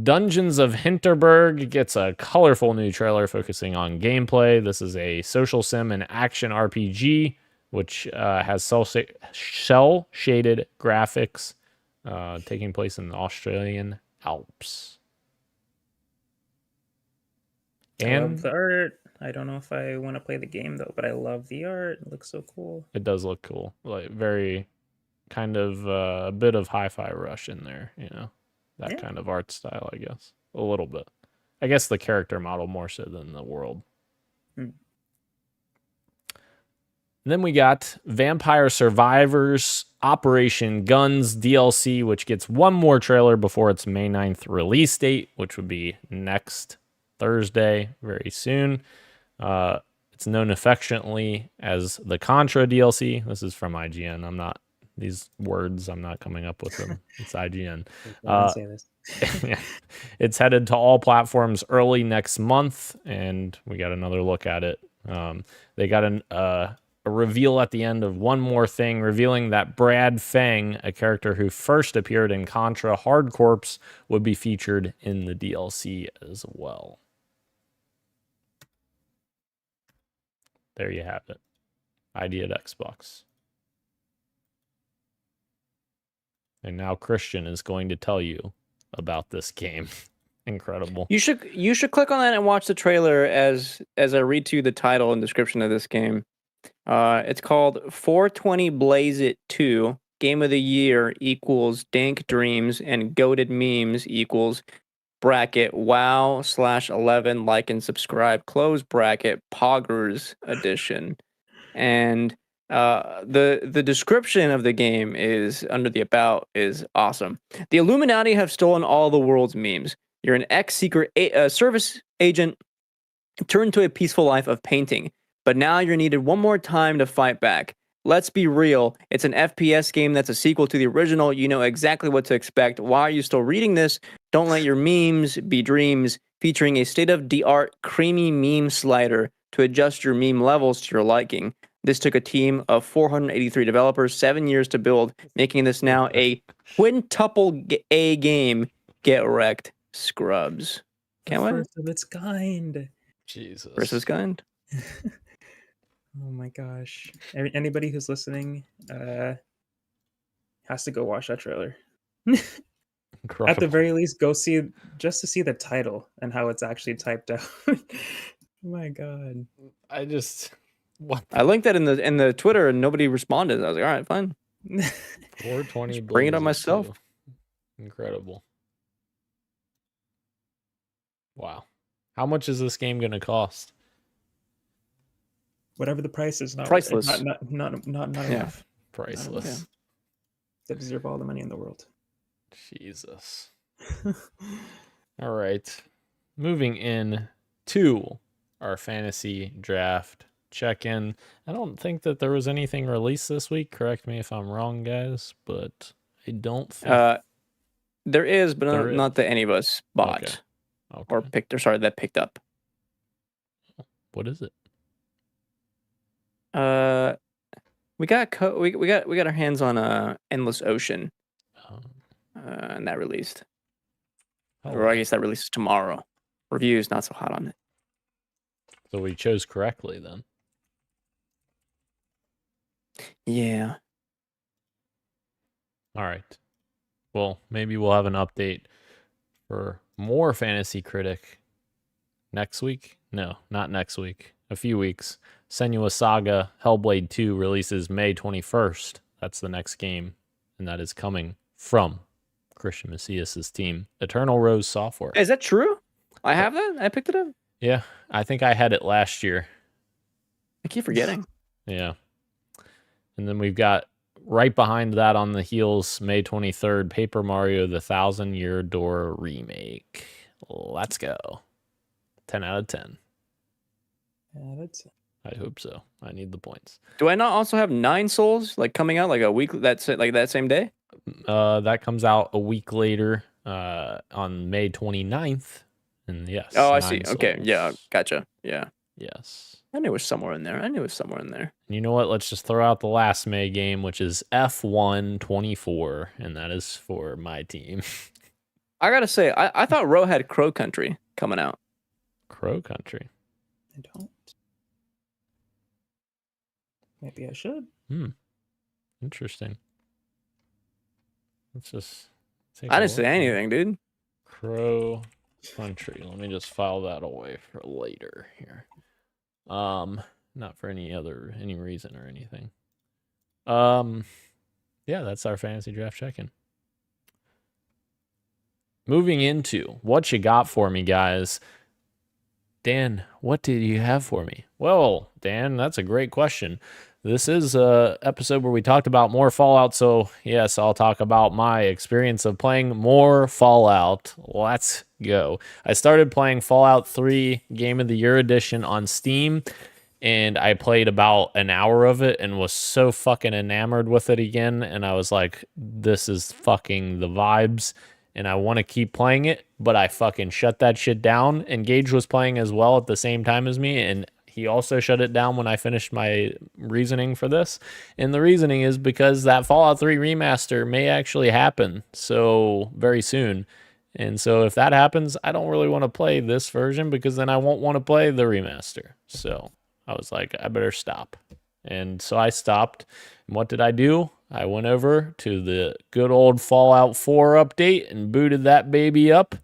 Dungeons of Hinterberg gets a colorful new trailer focusing on gameplay. This is a social sim and action RPG, which has cel-shaded graphics, taking place in the Australian Alps. I love the art. I don't know if I want to play the game though, but I love the art. It looks so cool. It does look cool. Like very kind of a bit of Hi-Fi Rush in there, that kind of art style, I guess. A little bit. I guess the character model more so than the world. Then we got Vampire Survivors Operation Guns DLC, which gets one more trailer before its May 9th release date, which would be next Thursday, very soon. It's known affectionately as the Contra DLC. This is from IGN. These words, I'm not coming up with them. It's IGN. Say this. Yeah. It's headed to all platforms early next month, and we got another look at it. They got a reveal at the end of One More Thing, revealing that Brad Fang, a character who first appeared in Contra Hard Corps, would be featured in the DLC as well. There you have it. ID at Xbox. And now Christian is going to tell you about this game. Incredible. You should click on that and watch the trailer as I read to you the title and description of this game. It's called 420 Blaze It 2. Game of the Year equals Dank Dreams and Goated Memes equals bracket wow/11 like and subscribe close bracket Poggers edition. And The description of the game is under the about is awesome. The Illuminati have stolen all the world's memes. You're an ex-secret service agent turned to a peaceful life of painting, but now you're needed one more time to fight back. Let's be real. It's an FPS game that's a sequel to the original. You know exactly what to expect. Why are you still reading this? Don't let your memes be dreams. Featuring a state-of-the-art creamy meme slider to adjust your meme levels to your liking. This took a team of 483 developers 7 years to build, making this now a quintuple A game. Get wrecked, scrubs. Can't wait. First of its kind. Jesus. Versus kind. Oh my gosh. Anybody who's listening has to go watch that trailer. At the very least, go see just to see the title and how it's actually typed out. Oh my god. I just what I linked that in the Twitter and nobody responded. I was like, all right, fine. 420 bring it on Blazes myself. 2. Incredible. Wow. How much is this game going to cost? Whatever the price is, Priceless. Not Yeah. enough. Priceless. They deserve all the money in the world. Jesus. All right. Moving in to our fantasy draft check-in. I don't think that there was anything released this week. Correct me if I'm wrong, guys, but I don't think There is, but There is. not that any of us bought Okay. or picked, or sorry, that picked up. What is it? We got our hands on Endless Ocean, Um, and that released. oh, Or I guess that releases tomorrow. Reviews not so hot on it. so we chose correctly then. Yeah. All right. Well, maybe we'll have an update for more Fantasy Critic next week. No, not next week. A few weeks. Senua Saga Hellblade 2 releases May 21st. That's the next game. And that is coming from Christian Macias' team, Eternal Rose Software. Is that true? I have that? I picked it up? Yeah, I think I had it last year. I keep forgetting. Yeah. And then we've got right behind that on the heels, May 23rd, Paper Mario The 1,000-Year Door Remake. Let's go. 10 out of 10. Yeah, that's I hope so. I need the points. Do I not also have 9 Souls coming out a week that same day? That comes out a week later on May 29th. And yes. Oh, I 9 see. Okay. Souls. Yeah, gotcha. Yeah. Yes. I knew it was somewhere in there. And you know what? Let's just throw out the last May game, which is F1 24, and that is for my team. I gotta say, I thought Ro had Crow Country coming out. Crow Country. I don't. Maybe I should. Interesting. Let's just take I a didn't say look. anything, dude. Crow Country. Let me just file that away for later here. Not for any reason or anything. Yeah, that's our fantasy draft check-in. Moving into what you got for me, guys. Dan, what did you have for me? Well, Dan, that's a great question. This is a episode where we talked about more Fallout, so yes, I'll talk about my experience of playing more Fallout. Let's go. I started playing Fallout 3 Game of the Year Edition on Steam, and I played about an hour of it and was so fucking enamored with it again, and I was like, this is fucking the vibes, and I want to keep playing it, but I fucking shut that shit down, and Gage was playing as well at the same time as me, and he also shut it down when I finished my reasoning for this. And the reasoning is because that Fallout 3 remaster may actually happen so very soon. And so if that happens, I don't really want to play this version because then I won't want to play the remaster. So I was like, I better stop. And so I stopped. And what did I do? I went over to the good old Fallout 4 update and booted that baby up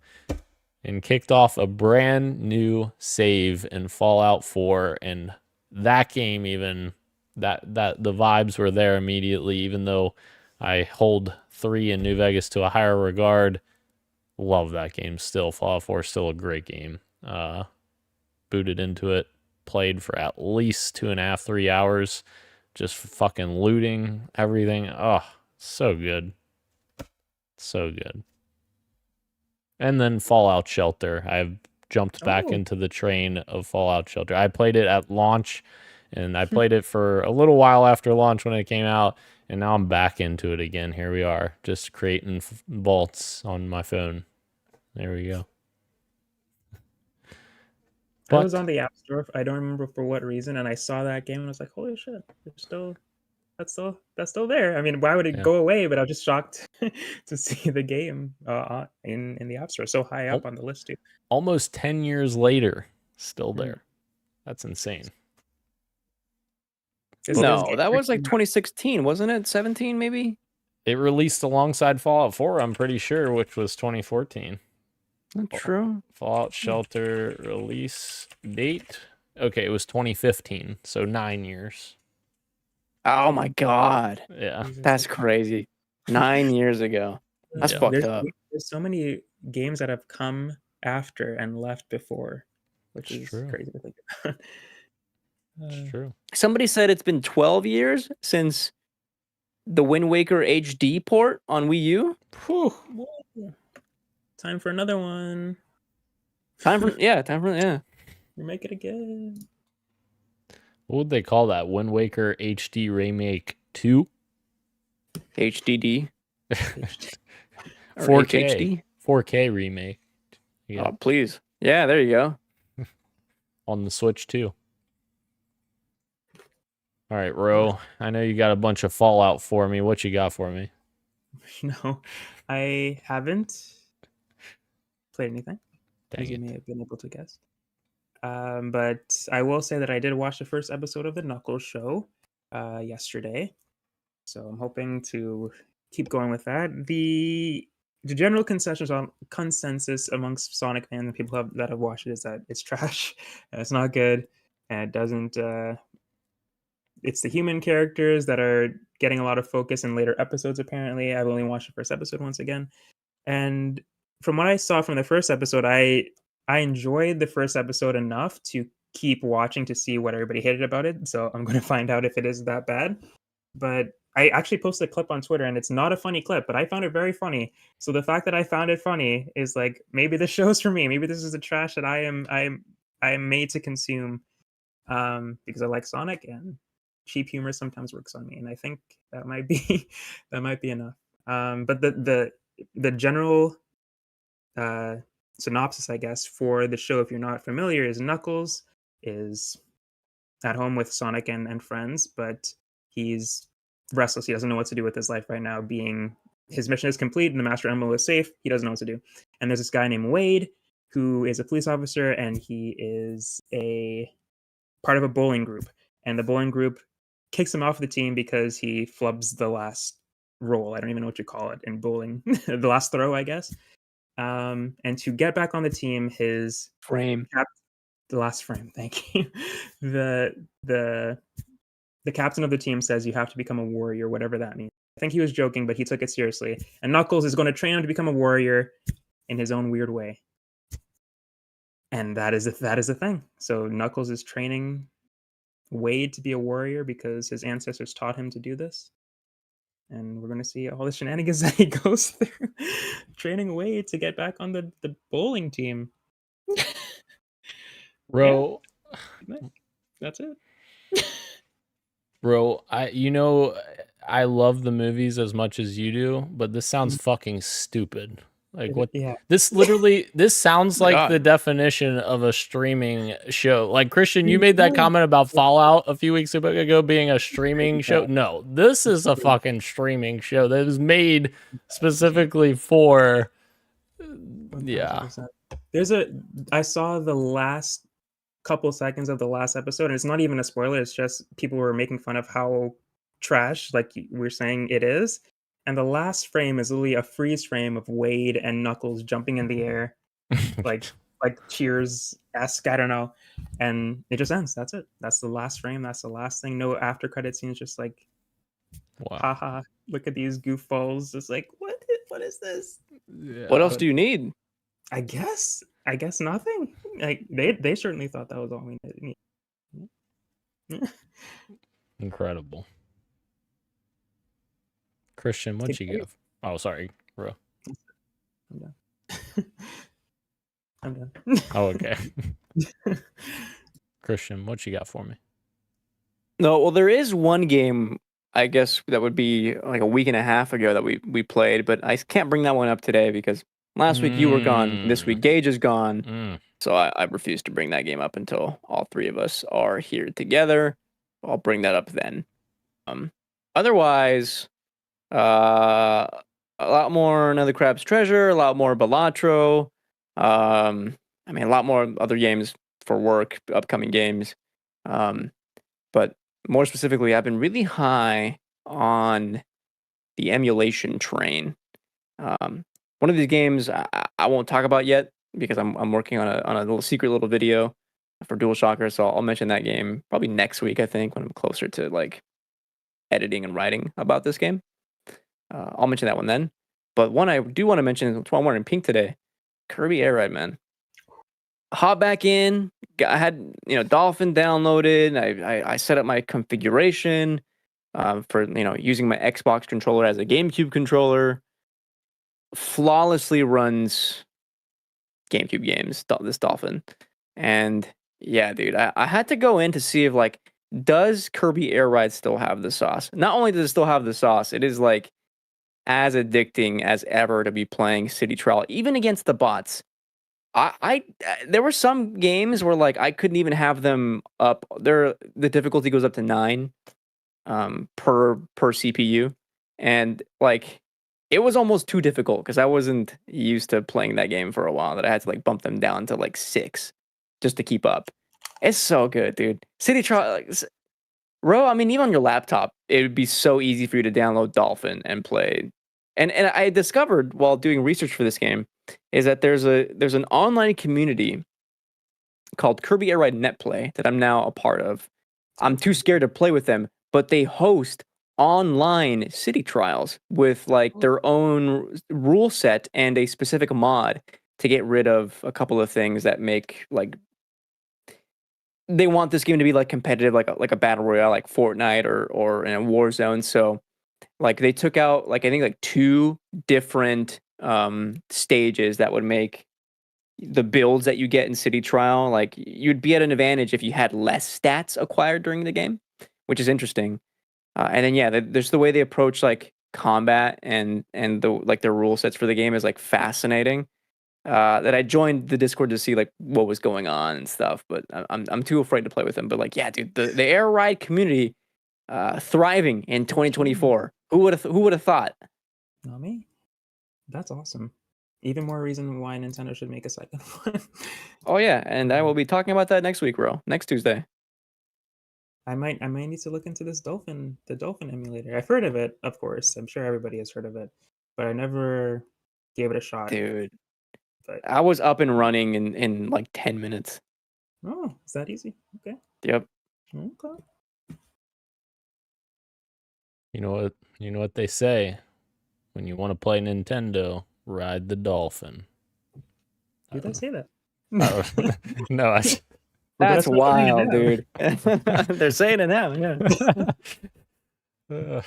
and kicked off a brand new save in Fallout 4. And that game, even that the vibes were there immediately, even though I hold 3 in New Vegas to a higher regard. Love that game still. Fallout 4 is still a great game. Booted into it, played for at least 2.5-3 hours. just fucking looting everything. Oh, so good. So good. And then Fallout Shelter. I've jumped back into the train of Fallout Shelter. I played it at launch, and I played it for a little while after launch when it came out, and now I'm back into it again. Here we are, just creating vaults on my phone. There we go. I was on the App Store. I don't remember for what reason, and I saw that game and I was like, "Holy shit! That's still there." I mean, why would it go away? But I was just shocked to see the game in the App Store so high up on the list too. Almost 10 years later, still there. That's insane. No, that was like 2016, wasn't it? 17 maybe. It released alongside Fallout 4, I'm pretty sure, which was 2014. Not true. Fallout Shelter release date. Okay, it was 2015, so 9 years. Oh my god. Yeah. That's crazy. 9 years ago. That's fucked up. There's so many games that have come after and left before, which is true. crazy to think about. It's true. Somebody said it's been 12 years since the Wind Waker HD port on Wii U. Whew. Time for another one. Time for yeah. Remake it again. What would they call that? Wind Waker HD Remake 2? HDD. 4K. HD? 4K remake. Yeah. Oh, please. Yeah, there you go. On the Switch too. All right, Ro. I know you got a bunch of Fallout for me. What you got for me? No, I haven't played anything. Dang as you it. may have been able to guess. But I will say that I did watch the first episode of the Knuckles show yesterday. So I'm hoping to keep going with that. The general consensus amongst Sonic fans and people that have watched it is that it's trash. It's not good. And it doesn't... it's the human characters that are getting a lot of focus in later episodes, apparently. I've only watched the first episode once again. And from what I saw from the first episode, I enjoyed the first episode enough to keep watching to see what everybody hated about it. So I'm going to find out if it is that bad. But I actually posted a clip on Twitter, and it's not a funny clip, but I found it very funny. So the fact that I found it funny is like, maybe this show's for me. Maybe this is the trash that I am made to consume because I like Sonic, and cheap humor sometimes works on me, and I think that might be enough. But the general synopsis, I guess, for the show, if you're not familiar, is Knuckles is at home with Sonic and friends, but he's restless. He doesn't know what to do with his life right now. His mission is complete and the Master Emerald is safe. He doesn't know what to do. And there's this guy named Wade who is a police officer, and he is a part of a bowling group. And the bowling group kicks him off the team because he flubs the last roll. I don't even know what you call it in bowling. The last throw, I guess. And to get back on the team, his Frame. The last frame. Thank you. The captain of the team says you have to become a warrior, whatever that means. I think he was joking, but he took it seriously. And Knuckles is going to train him to become a warrior in his own weird way. And that is the thing. So Knuckles is training Wade to be a warrior because his ancestors taught him to do this. And we're going to see all the shenanigans that he goes through training Wade to get back on the bowling team. Ro, yeah. That's it. Bro, I love the movies as much as you do, but this sounds fucking stupid. Like what? Yeah. This sounds like the definition of a streaming show. Like Christian, you made that comment about Fallout a few weeks ago being a streaming show. No, this is a fucking streaming show that was made specifically for. Yeah. 100%. I saw the last couple seconds of the last episode, and it's not even a spoiler. It's just people were making fun of how trash, like we're saying, it is. And the last frame is literally a freeze frame of Wade and Knuckles jumping in the air, like Cheers-esque, I don't know. And it just ends. That's it. That's the last frame. That's the last thing. No after credit scenes. Just like, wow. Haha, look at these goofballs. Just like, what is this? Yeah. What else do you need? I guess nothing. Like they certainly thought that was all we needed. Incredible. Christian, what'd you give? Oh, sorry, bro. I'm done. I'm done. Oh, okay. Christian, what you got for me? No, well, there is one game, I guess, that would be like a week and a half ago that we played, but I can't bring that one up today because last week you were gone. This week Gage is gone. So I refuse to bring that game up until all three of us are here together. I'll bring that up then. Otherwise, a lot more Another Crab's Treasure, a lot more Balatro. I mean, a lot more other games for work, upcoming games. But more specifically, I've been really high on the emulation train. One of these games I won't talk about yet because I'm working on a little secret little video for DualShocker, so I'll mention that game probably next week, I think, when I'm closer to like editing and writing about this game. I'll mention that one then. But one I do want to mention, that's why I'm wearing pink today, Kirby Air Ride, man. Hop back in. I had Dolphin downloaded. I set up my configuration for using my Xbox controller as a GameCube controller. Flawlessly runs GameCube games. This Dolphin, and yeah, dude, I had to go in to see if does Kirby Air Ride still have the sauce? Not only does it still have the sauce, it is like as addicting as ever to be playing City Trial, even against the bots. There were some games where I couldn't even have them up. The difficulty goes up to 9 per CPU, and it was almost too difficult because I wasn't used to playing that game for a while. That I had to bump them down to 6 just to keep up. It's so good, dude. City Trial, Ro. I mean, even on your laptop, it would be so easy for you to download Dolphin and play. And I discovered while doing research for this game is that there's an online community called Kirby Air Ride Netplay that I'm now a part of. I'm too scared to play with them, but they host online city trials with their own rule set and a specific mod to get rid of a couple of things that make they want this game to be competitive, like a battle royale, like Fortnite or in a Warzone. So they took out I think 2 different stages that would make the builds that you get in City Trial, you'd be at an advantage if you had less stats acquired during the game, which is interesting. And then there's the way they approach combat and the their rule sets for the game is fascinating. That I joined the Discord to see what was going on and stuff, but I'm too afraid to play with them. But yeah, dude, the Air Ride community thriving in 2024. Who would have thought? Not me. That's awesome. Even more reason why Nintendo should make a second one. Oh yeah, and I will be talking about that next week, bro. Next Tuesday. I might need to look into the Dolphin emulator. I've heard of it, of course. I'm sure everybody has heard of it, but I never gave it a shot. Dude, but I was up and running in 10 minutes. Oh, is that easy? Okay. Yep. Okay. You know what they say when you want to play Nintendo, ride the Dolphin. Did I say that? No, That's wild, dude. They're saying it now. Yeah.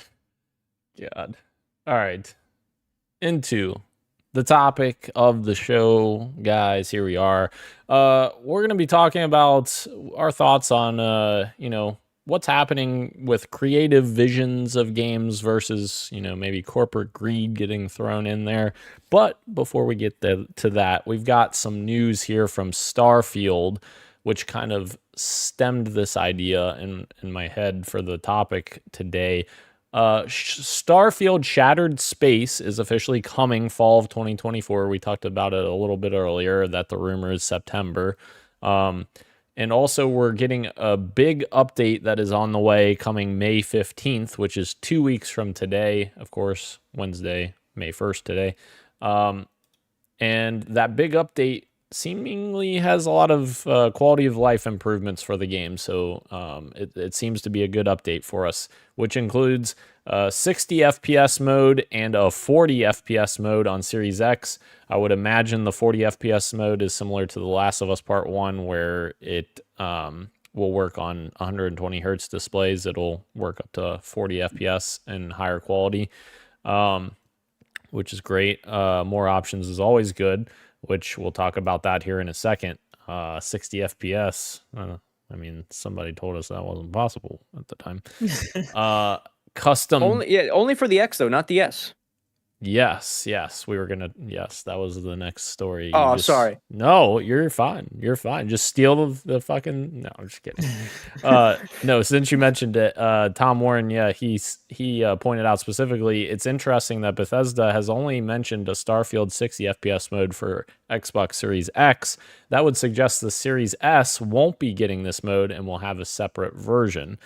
God. All right. Into the topic of the show, guys. Here we are. We're going to be talking about our thoughts on, what's happening with creative visions of games versus, maybe corporate greed getting thrown in there. But before we get to that, we've got some news here from Starfield, which kind of stemmed this idea in my head for the topic today. Starfield Shattered Space is officially coming fall of 2024. We talked about it a little bit earlier, that the rumor is September. And also we're getting a big update that is on the way coming May 15th, which is 2 weeks from today, of course, Wednesday, May 1st today. And that big update seemingly has a lot of quality of life improvements for the game. So it seems to be a good update for us, which includes 60 FPS mode and a 40 FPS mode on Series X. I would imagine the 40 FPS mode is similar to The Last of Us Part 1, where it will work on 120 hertz displays. It'll work up to 40 FPS and higher quality, which is great. More options is always good, which we'll talk about that here in a second. 60 FPS. I mean, somebody told us that wasn't possible at the time. Custom. Only for the X though, not the S. Yes, we were gonna. Yes, that was the next story. Sorry. No, you're fine. You're fine. Just steal the fucking. No, I'm just kidding. No, since you mentioned it, Tom Warren, he pointed out specifically. It's interesting that Bethesda has only mentioned a Starfield 60 FPS mode for Xbox Series X. That would suggest the Series S won't be getting this mode and will have a separate version.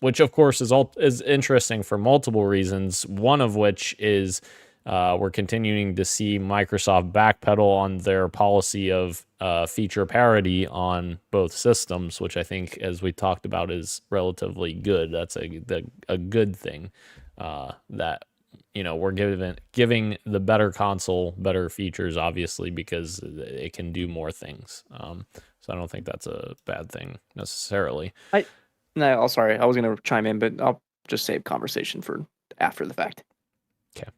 Which of course is interesting for multiple reasons. One of which is we're continuing to see Microsoft backpedal on their policy of feature parity on both systems, which I think, as we talked about, is relatively good. That's a good thing that we're giving the better console better features, obviously, because it can do more things. So I don't think that's a bad thing necessarily. No, sorry. I was going to chime in, but I'll just save conversation for after the fact. Okay.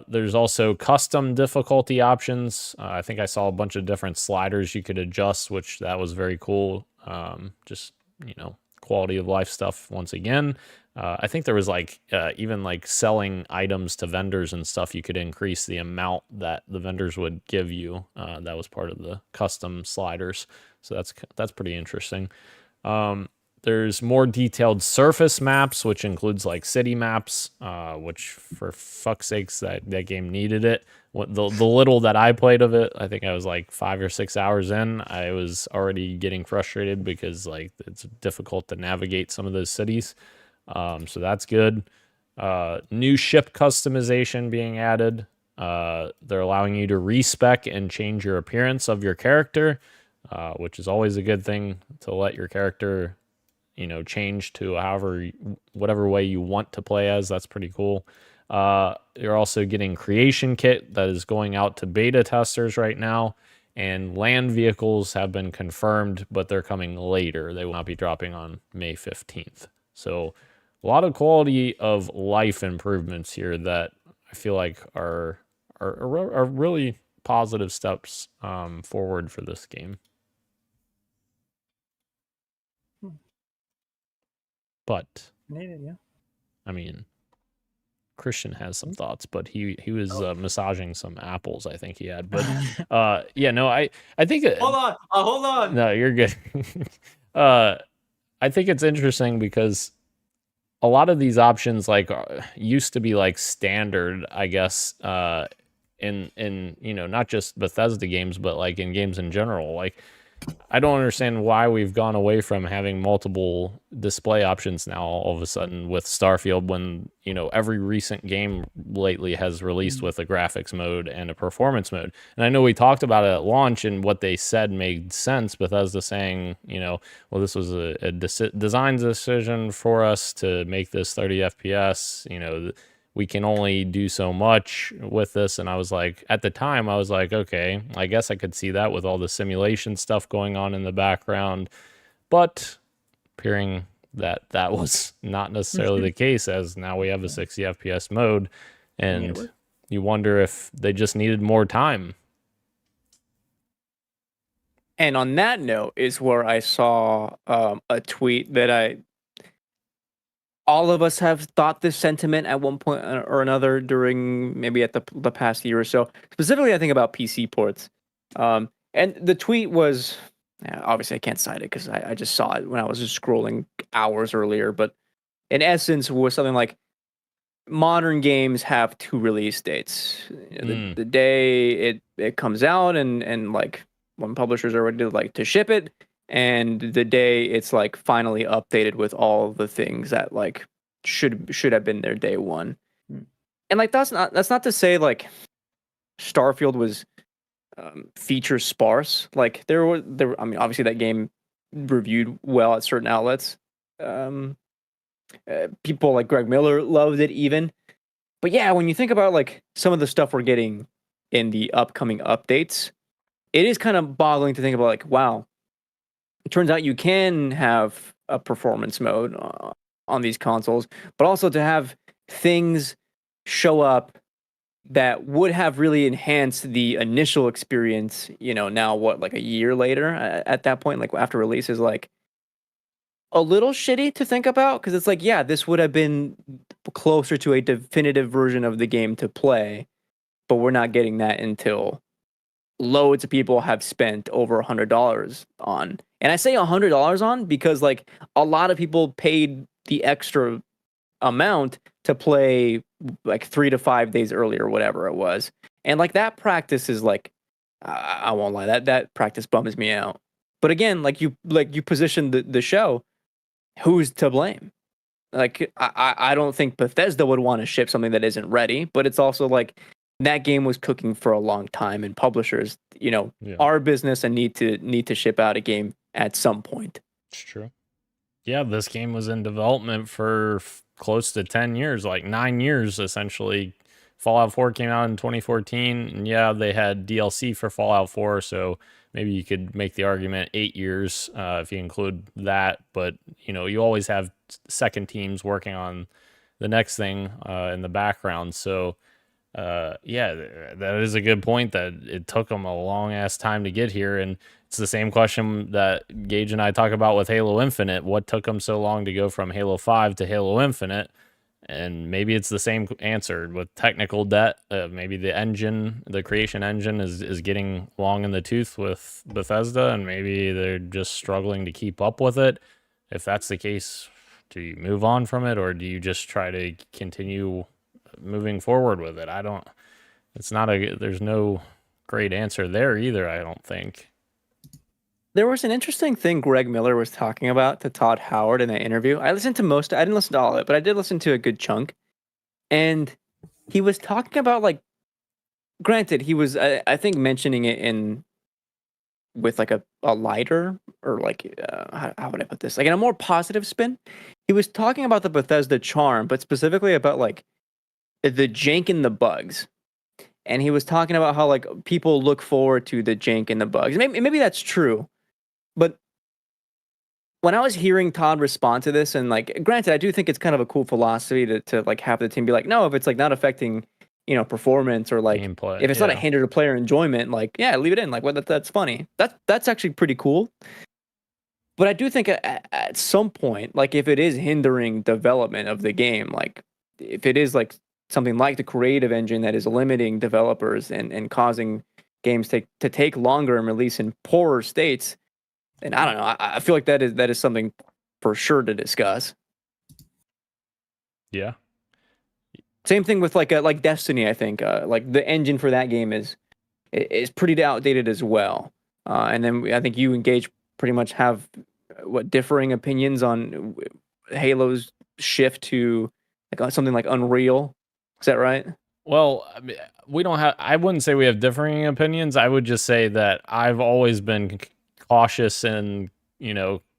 There's also custom difficulty options. I think I saw a bunch of different sliders you could adjust, which that was very cool. Just, quality of life stuff once again. I think there was even selling items to vendors and stuff. You could increase the amount that the vendors would give you. That was part of the custom sliders. So that's pretty interesting. There's more detailed surface maps, which includes city maps, which for fuck's sakes, that game needed it. The little that I played of it, I think I was 5 or 6 hours in. I was already getting frustrated because it's difficult to navigate some of those cities. So that's good. New ship customization being added. They're allowing you to respec and change your appearance of your character, which is always a good thing to let your character change to whatever way you want to play as. That's pretty cool. You're also getting creation kit that is going out to beta testers right now, and land vehicles have been confirmed, but they're coming later. They will not be dropping on May 15th. So a lot of quality of life improvements here that I feel like are really positive steps forward for this game. But I mean, Christian has some thoughts, but he was massaging some apples, I think he had. But I think Hold on. No, you're good. I think it's interesting because a lot of these options used to be standard, I guess, in not just Bethesda games, but in games in general. I don't understand why we've gone away from having multiple display options now all of a sudden with Starfield, when every recent game lately has released with a graphics mode and a performance mode. And I know we talked about it at launch, and what they said made sense. Bethesda saying, well, this was a design decision for us to make this 30 FPS. We can only do so much with this. And I was at the time, I was okay, I guess I could see that with all the simulation stuff going on in the background. But appearing that was not necessarily the case, as now we have a 60 FPS mode. And you wonder if they just needed more time. And on that note is where I saw a tweet that all of us have thought this sentiment at one point or another during maybe at the past year or so. Specifically, I think about PC ports. And the tweet was, obviously I can't cite it because I just saw it when I was just scrolling hours earlier. But in essence, was something like, modern games have two release dates. The day it comes out and when publishers are ready to ship it, and the day it's finally updated with all the things that should have been there day one. And that's not to say Starfield was feature sparse. There I mean, obviously that game reviewed well at certain outlets. People like Greg Miller loved it even. But yeah, when you think about some of the stuff we're getting in the upcoming updates, it is kind of boggling to think about wow, it turns out you can have a performance mode on these consoles, but also to have things show up that would have really enhanced the initial experience, now what, like a year later at that point, like after release, is like a little shitty to think about, because it's like, yeah, this would have been closer to a definitive version of the game to play, but we're not getting that until loads of people have spent over $100 on. And I say $100 on because like a lot of people paid the extra amount to play like 3 to 5 days earlier, whatever it was. And like that practice is like, I won't lie, that practice bums me out. But again, like you position the show, who's to blame? Like I don't think Bethesda would want to ship something that isn't ready, but it's also like that game was cooking for a long time, and publishers, are business and need to ship out a game at some point. It's true. Yeah, this game was in development for close to 10 years, like 9 years essentially. Fallout 4 came out in 2014, and yeah, they had DLC for Fallout 4, so maybe you could make the argument 8 years if you include that. But you always have second teams working on the next thing in the background. So yeah, that is a good point, that it took them a long ass time to get here. And it's the same question that Gage and I talk about with Halo Infinite. What took them so long to go from Halo 5 to Halo Infinite? And maybe it's the same answer with technical debt. Maybe the creation engine is getting long in the tooth with Bethesda, and maybe they're just struggling to keep up with it. If that's the case, do you move on from it, or do you just try to continue moving forward with it? There's no great answer there either, I don't think. There was an interesting thing Greg Miller was talking about to Todd Howard in that interview. I didn't listen to all of it, but I did listen to a good chunk. And he was talking about, like, granted, he was, I think, mentioning it with like a lighter, or like, how would I put this? Like in a more positive spin. He was talking about the Bethesda charm, but specifically about like the jank and the bugs. And he was talking about how like people look forward to the jank and the bugs. Maybe that's true. But when I was hearing Todd respond to this, and like, granted, I do think it's kind of a cool philosophy to like have the team be like, no, if it's like not affecting, performance, or like gameplay, if it's not a hinder to player enjoyment, like, yeah, leave it in. Like, well, that's funny. That's actually pretty cool. But I do think at some point, like if it is hindering development of the game, like if it is like something like the creative engine that is limiting developers and causing games to take longer and release in poorer states, and I don't know, I feel like that is something for sure to discuss. Yeah. Same thing with like Destiny. I think like the engine for that game is pretty outdated as well. And then I think you and Gage pretty much have differing opinions on Halo's shift to like something like Unreal. Is that right? Well, I mean, I wouldn't say we have differing opinions. I would just say that I've always been cautious and,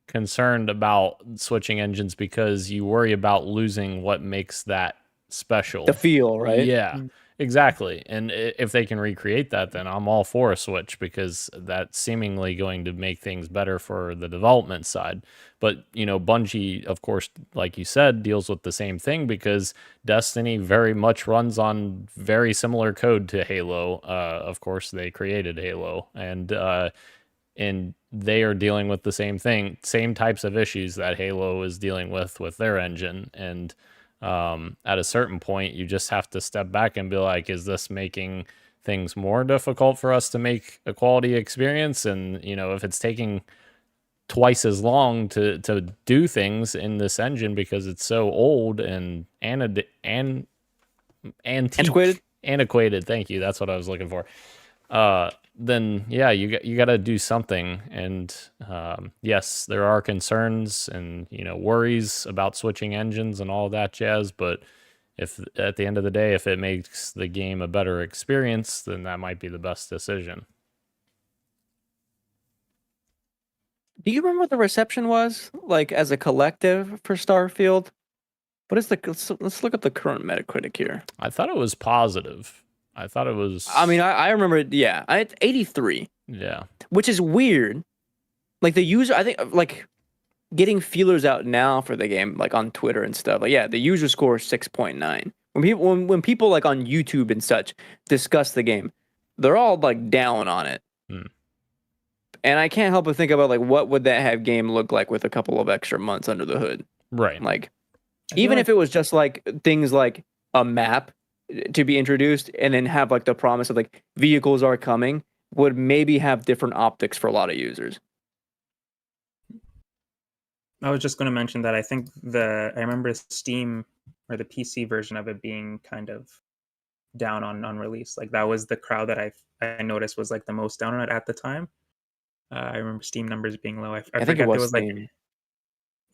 concerned about switching engines, because you worry about losing what makes that special. The feel, right? Yeah, exactly. And if they can recreate that, then I'm all for a switch, because that's seemingly going to make things better for the development side. But, Bungie, of course, like you said, deals with the same thing, because Destiny very much runs on very similar code to Halo. Of course, they created Halo, and they are dealing with the same thing, same types of issues that Halo is dealing with their engine. And at a certain point, you just have to step back and be like, is this making things more difficult for us to make a quality experience? And, if it's taking twice as long to do things in this engine because it's so old and antiquated. Thank you. That's what I was looking for. Then yeah, you got to do something. And yes, there are concerns and worries about switching engines and all that jazz. But if at the end of the day, if it makes the game a better experience, then that might be the best decision. Do you remember what the reception was like as a collective for Starfield? What is let's look up the current Metacritic here. I thought it was positive. I thought it was. I mean, I remember it. Yeah, it's 83. Yeah, which is weird like the user, I think like getting feelers out now for the game, like on Twitter and stuff. Like, yeah, the user score is 6.9. When people like on YouTube and such discuss the game, they're all like down on it. And I can't help but think about like what would that have game look like with a couple of extra months under the hood. Right. Like, even if it was just like things like a map to be introduced and then have like the promise of like vehicles are coming, would maybe have different optics for a lot of users. I was just going to mention that I think I remember Steam or the PC version of it being kind of down on release. Like that was the crowd that I noticed was like the most down on it at the time. I remember Steam numbers being low. I think forget it was there was Steam. like,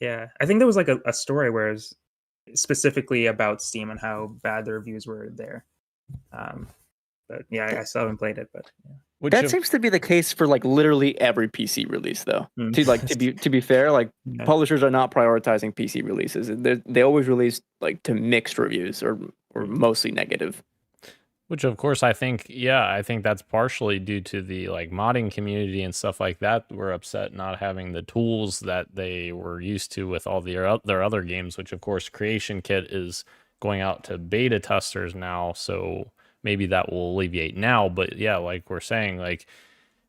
yeah, I think there was like a story where it was specifically about Steam and how bad the reviews were there. But yeah, I still haven't played it, but yeah. That seems to be the case for like literally every PC release, though. To be fair, like publishers are not prioritizing PC releases. They always release like to mixed reviews or mostly negative. Which of course I think that's partially due to the like modding community and stuff like that. We're upset not having the tools that they were used to with all their other games, which of course Creation Kit is going out to beta testers now, so maybe that will alleviate now. But yeah, like we're saying, like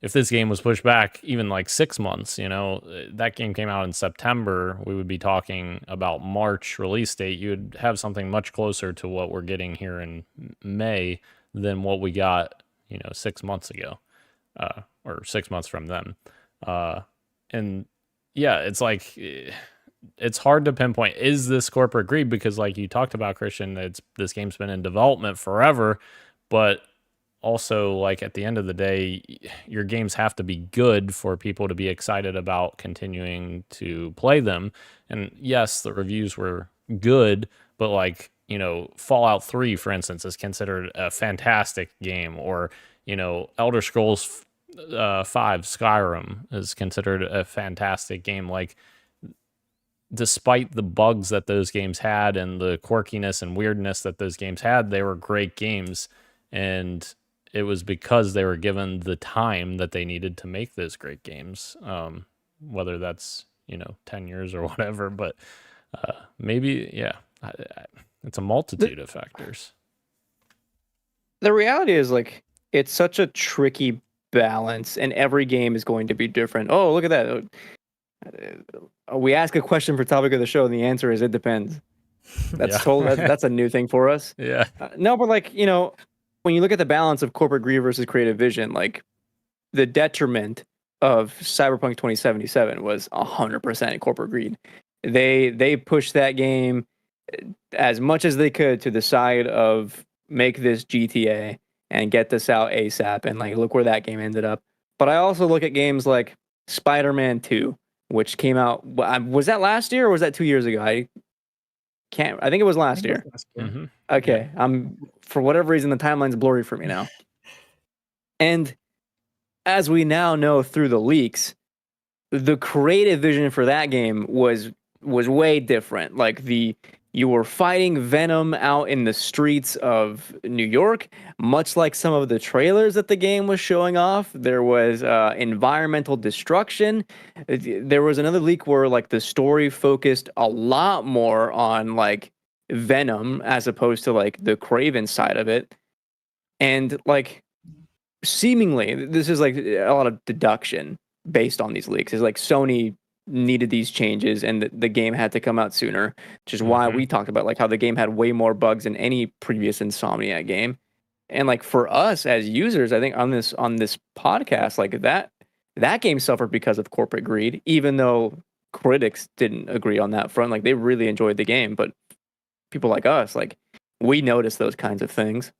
if this game was pushed back even like 6 months, that game came out in September, we would be talking about March release date. You would have something much closer to what we're getting here in May than what we got, 6 months ago, or 6 months from then. And yeah, it's like, it's hard to pinpoint, is this corporate greed? Because like you talked about, Christian, this game's been in development forever, but also, like at the end of the day, your games have to be good for people to be excited about continuing to play them. And yes, the reviews were good, but like, Fallout 3, for instance, is considered a fantastic game, or, Elder Scrolls 5 Skyrim is considered a fantastic game. Like, despite the bugs that those games had and the quirkiness and weirdness that those games had, they were great games. And it was because they were given the time that they needed to make those great games, whether that's, 10 years or whatever. But maybe, yeah, it's a multitude of factors. The reality is, like, it's such a tricky balance, and every game is going to be different. Oh, look at that. We ask a question for topic of the show, and the answer is it depends. That's that's a new thing for us. Yeah. No, but like, when you look at the balance of corporate greed versus creative vision, like the detriment of Cyberpunk 2077 was 100% corporate greed. They pushed that game as much as they could to the side of make this GTA and get this out ASAP, and like look where that game ended up. But I also look at games like Spider-Man 2, which came out, was that last year or was that 2 years ago? I think it was last year. Mm-hmm. Okay, Yeah. For whatever reason, the timeline's blurry for me now. And as we now know through the leaks, the creative vision for that game was way different. Like you were fighting Venom out in the streets of New York, much like some of the trailers that the game was showing off. There was environmental destruction. There was another leak where like the story focused a lot more on like Venom as opposed to like the Kraven side of it. And like seemingly, this is like a lot of deduction based on these leaks. It's like Sony needed these changes and the game had to come out sooner, which is why we talked about like how the game had way more bugs than any previous Insomniac game. And like for us as users, I think on this podcast, like that game suffered because of corporate greed, even though critics didn't agree on that front. Like they really enjoyed the game, but people like us, like we noticed those kinds of things.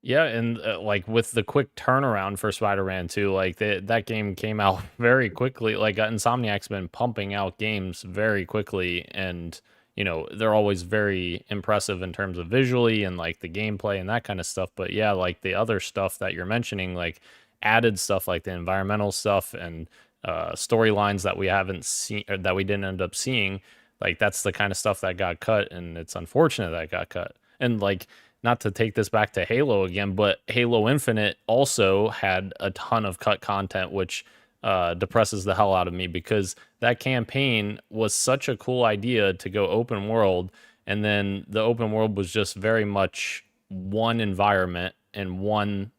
Yeah, and like with the quick turnaround for Spider-Man 2, like that game came out very quickly. Like Insomniac's been pumping out games very quickly, and they're always very impressive in terms of visually and like the gameplay and that kind of stuff. But yeah, like the other stuff that you're mentioning, like added stuff like the environmental stuff and storylines that we haven't seen, or that we didn't end up seeing, like that's the kind of stuff that got cut, and it's unfortunate that got cut. And like, not to take this back to Halo again, but Halo Infinite also had a ton of cut content, which depresses the hell out of me, because that campaign was such a cool idea to go open world, and then the open world was just very much one environment and one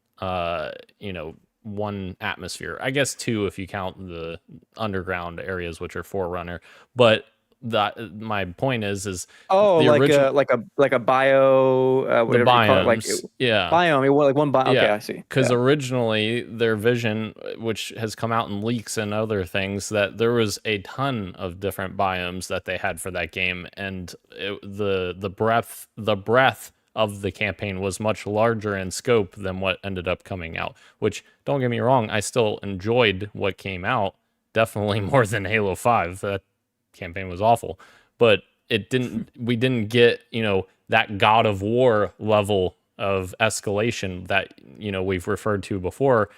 one atmosphere. I guess two if you count the underground areas, which are Forerunner. But my point is the like a bio, the whatever you call it, like biomes, yeah, biome, like one biome. Okay, I see. Because Yeah. originally their vision, which has come out in leaks and other things, that there was a ton of different biomes that they had for that game, and the breadth of the campaign was much larger in scope than what ended up coming out. Which, don't get me wrong, I still enjoyed what came out, definitely more than Halo 5. That campaign was awful, but we didn't get that God of War level of escalation that we've referred to before,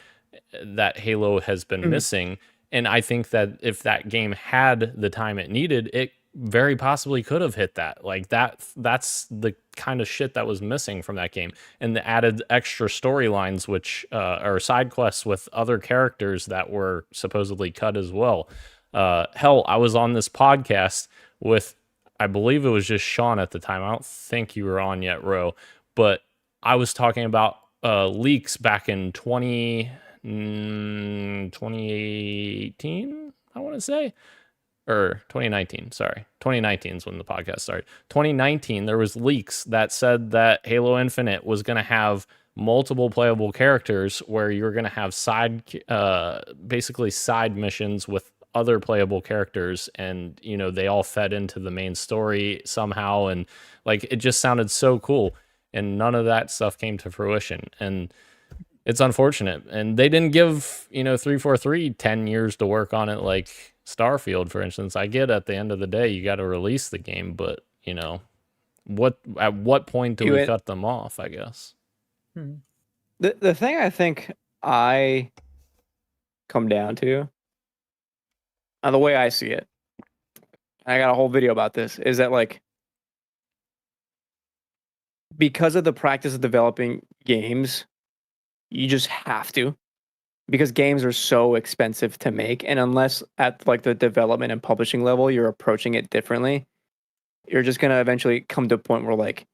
that Halo has been missing. And I think that if that game had the time it needed, it very possibly could have hit that. Like that's the kind of shit that was missing from that game. And the added extra storylines, which are side quests with other characters that were supposedly cut as well. Hell, I was on this podcast with, I believe it was just Sean at the time. I don't think you were on yet, Ro, but I was talking about leaks back in 2018, I want to say, or 2019. Sorry, 2019 is when the podcast started. 2019, there was leaks that said that Halo Infinite was going to have multiple playable characters, where you're going to have basically side missions with other playable characters, and they all fed into the main story somehow, and like it just sounded so cool, and none of that stuff came to fruition, and it's unfortunate. And they didn't give 343 10 years to work on it like Starfield, for instance. I get at the end of the day you got to release the game, but at what point do we cut them off, I guess? The thing I think I come down to, the way I see it, I got a whole video about this, is that like, because of the practice of developing games, you just have to, because games are so expensive to make, and unless at like the development and publishing level you're approaching it differently, you're just gonna eventually come to a point where like,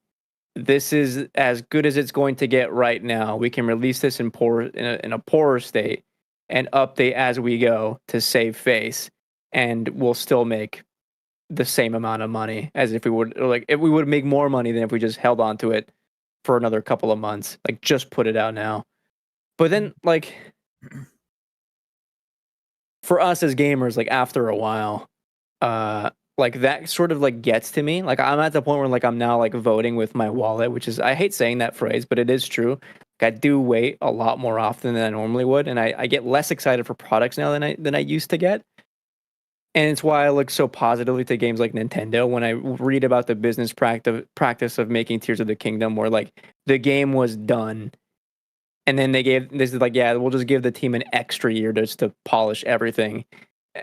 this is as good as it's going to get right now. We can release this in a poorer state and update as we go to save face, and we'll still make the same amount of money as if we would make more money than if we just held on to it for another couple of months. Like, just put it out now. But then, like, for us as gamers, like, after a while, like, that sort of like gets to me. Like, I'm at the point where like I'm now like voting with my wallet, which is, I hate saying that phrase, but it is true. Like, I do wait a lot more often than I normally would, and I get less excited for products now than I used to get. And it's why I look so positively to games like Nintendo when I read about the business practice of making Tears of the Kingdom, where like the game was done, and then this is like, yeah, we'll just give the team an extra year just to polish everything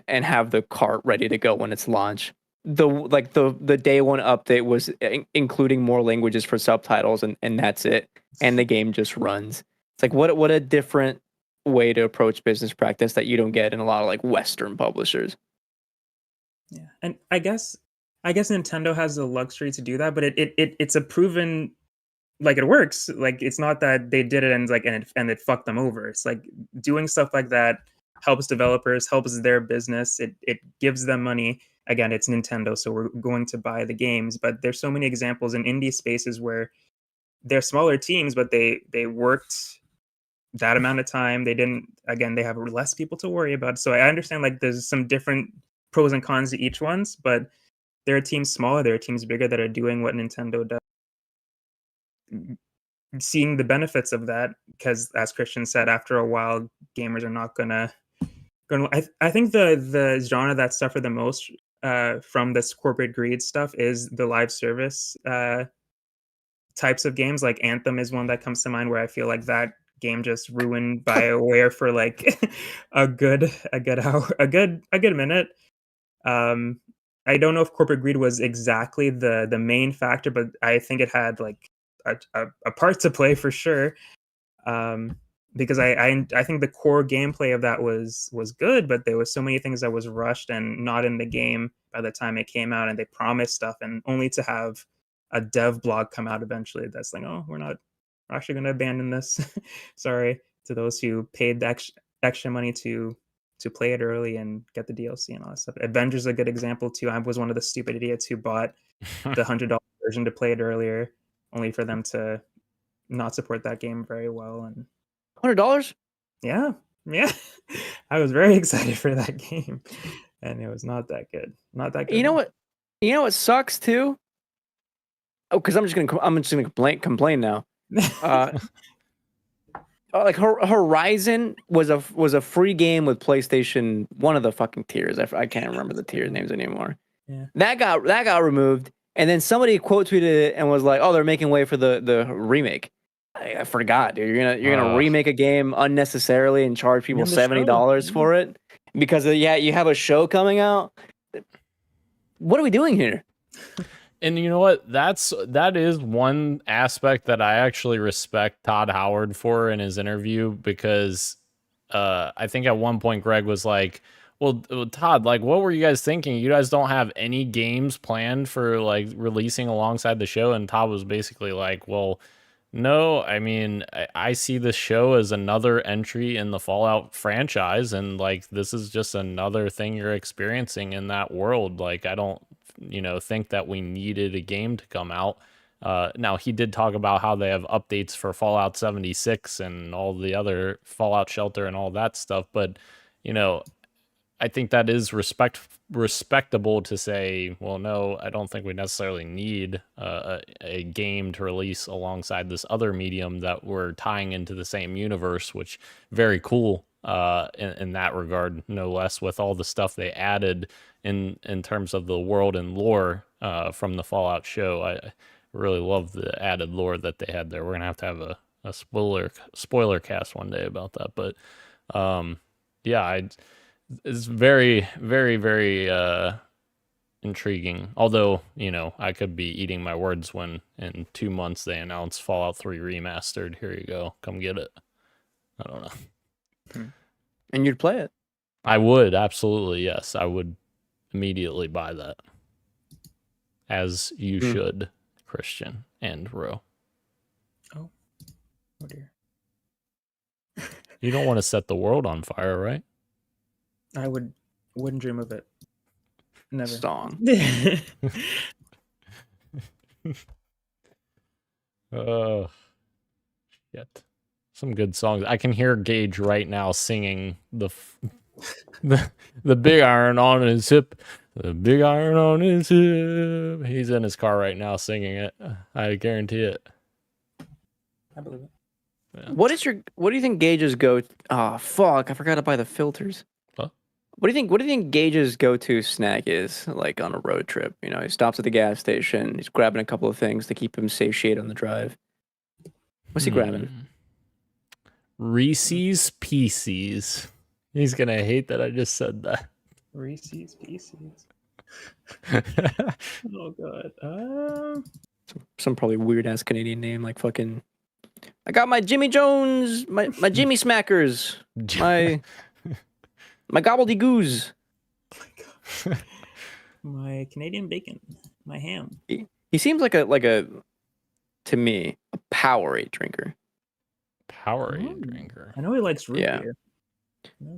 and have the cart ready to go when it's launched. The day one update was including more languages for subtitles, and that's it. And the game just runs. It's like, what a different way to approach business practice that you don't get in a lot of like Western publishers. Yeah, and I guess Nintendo has the luxury to do that, but it's a proven, like, it works. Like, it's not that they did it and it fucked them over. It's like, doing stuff like that helps developers, helps their business. It gives them money. Again, it's Nintendo, so we're going to buy the games. But there's so many examples in indie spaces where they're smaller teams, but they worked that amount of time. They have less people to worry about. So I understand like there's some different pros and cons to each ones, but there are teams smaller, there are teams bigger that are doing what Nintendo does, seeing the benefits of that, because as Christian said, after a while gamers are not gonna I think the genre that suffered the most from this corporate greed stuff is the live service types of games. Like Anthem is one that comes to mind, where I feel like that game just ruined BioWare for like a good minute. I don't know if corporate greed was exactly the main factor, but I think it had like a part to play for sure. because I think the core gameplay of that was good, but there was so many things that was rushed and not in the game by the time it came out, and they promised stuff, and only to have a dev blog come out eventually that's like, oh, we're actually going to abandon this. Sorry to those who paid the extra money to play it early and get the DLC and all that stuff. Avengers is a good example too. I was one of the stupid idiots who bought the $100 version to play it earlier, only for them to not support that game very well. And $100? yeah, I was very excited for that game, and it was not that good. Not that good. You know what? You know what sucks too? Oh, because I'm just gonna complain now. Like Horizon was a free game with PlayStation, one of the fucking tiers. I can't remember the tier names anymore. Yeah. That got removed, and then somebody quote tweeted it and was like, "Oh, they're making way for the remake." I forgot, dude. You're gonna remake a game unnecessarily and charge people $70 for it because you have a show coming out. What are we doing here? And you know what? That is one aspect that I actually respect Todd Howard for in his interview, because I think at one point Greg was like, well, Todd, like, what were you guys thinking? You guys don't have any games planned for like releasing alongside the show? And Todd was basically like, well, no, I mean, I see the show as another entry in the Fallout franchise, and like this is just another thing you're experiencing in that world. Like, I don't think that we needed a game to come out. Now, he did talk about how they have updates for Fallout 76 and all the other Fallout Shelter and all that stuff, but I think that is respectable to say, well, no, I don't think we necessarily need a game to release alongside this other medium that we're tying into the same universe, which very cool in that regard, no less, with all the stuff they added in terms of the world and lore from the Fallout show. I really love the added lore that they had there. We're going to have a spoiler cast one day about that. But it's very, very, very intriguing. Although, I could be eating my words when in 2 months they announce Fallout 3 Remastered. Here you go. Come get it. I don't know. And you'd play it? I would, absolutely, yes. I would immediately buy that. As you should, Christian and Ro. Oh dear. You don't want to set the world on fire, right? I wouldn't dream of it. Never. Song. Oh, shit. Some good songs. I can hear Gage right now singing the big iron on his hip. The big iron on his hip. He's in his car right now singing it. I guarantee it. I believe it. Yeah. What do you think Gage's go? Oh fuck! I forgot to buy the filters. Huh? What do you think Gage's go-to snack is, like on a road trip? He stops at the gas station. He's grabbing a couple of things to keep him satiated on the drive. What's he grabbing? Reese's Pieces. He's gonna hate that I just said that. Reese's Pieces. Oh god. Some probably weird ass Canadian name, like fucking. I got my Jimmy Jones, my Jimmy Smackers, my gobbledygoos. Oh my Canadian bacon, my ham. He seems like a to me a Powerade drinker. Powerade drinker. I know he likes root beer.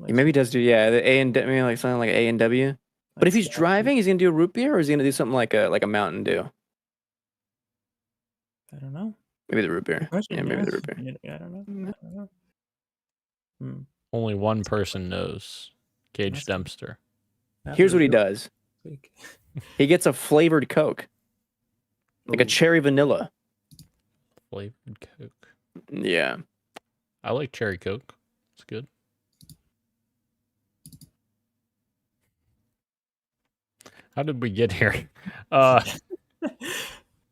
He maybe does do the A and maybe like something like A and W. But if he's driving, he's gonna do a root beer, or is he gonna do something like a Mountain Dew? I don't know. Maybe the root beer. Maybe the root beer. Yeah, I don't know. Only one person knows. Gage Dempster. Here's what he does. He gets a flavored Coke, like a cherry vanilla. Flavored Coke. Yeah. I like cherry Coke. It's good. How did we get here? All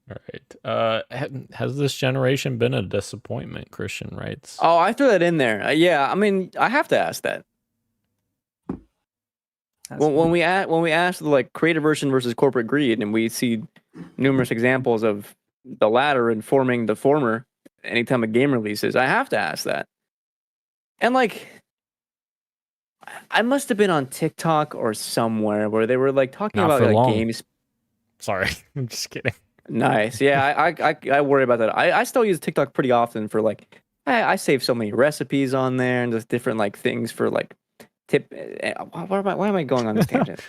right. Has this generation been a disappointment? Christian writes. Oh, I threw that in there. Yeah, I mean, I have to ask that. When we ask the like creative version versus corporate greed, and we see numerous examples of the latter informing the former anytime a game releases, I have to ask that. And like, I must have been on TikTok or somewhere where they were like talking Not about for like long. games. Sorry, I'm just kidding. Nice. Yeah, I worry about that. I still use TikTok pretty often for like I save so many recipes on there and just different like things for like tip. Why am I going on this tangent?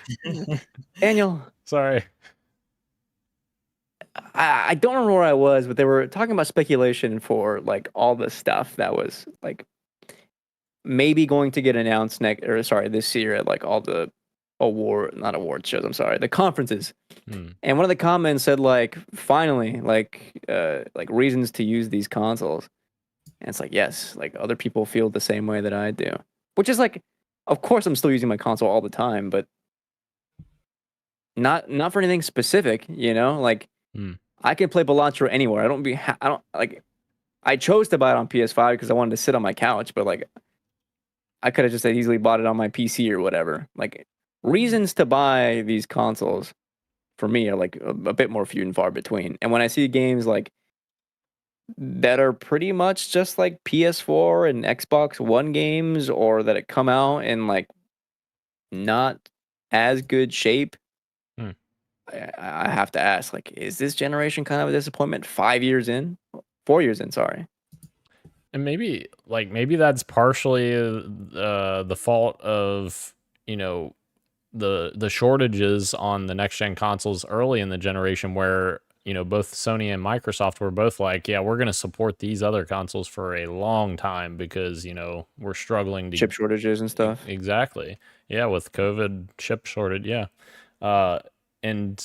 Daniel, Sorry. I don't remember where I was, but they were talking about speculation for like all the stuff that was like maybe going to get announced this year at like all the not award shows. I'm sorry, the conferences. And one of the comments said like, finally, like reasons to use these consoles. And it's like, yes, like other people feel the same way that I do, which is like, of course I'm still using my console all the time, but not for anything specific, you know, like I can play Balatro anywhere. I don't like, I chose to buy it on PS5 because I wanted to sit on my couch, but like I could have just easily bought it on my PC or whatever. Like reasons to buy these consoles for me are like a bit more few and far between. And when I see games like that are pretty much just like PS4 and Xbox One games, or that it come out in like not as good shape, I have to ask, like, is this generation kind of a disappointment 4 years in, sorry. And maybe that's partially the fault of, you know, the shortages on the next gen consoles early in the generation, where, you know, both Sony and Microsoft were both like, yeah, we're going to support these other consoles for a long time because, you know, we're struggling to Chip shortages and stuff. Exactly. Yeah, with COVID chip shortage, yeah. And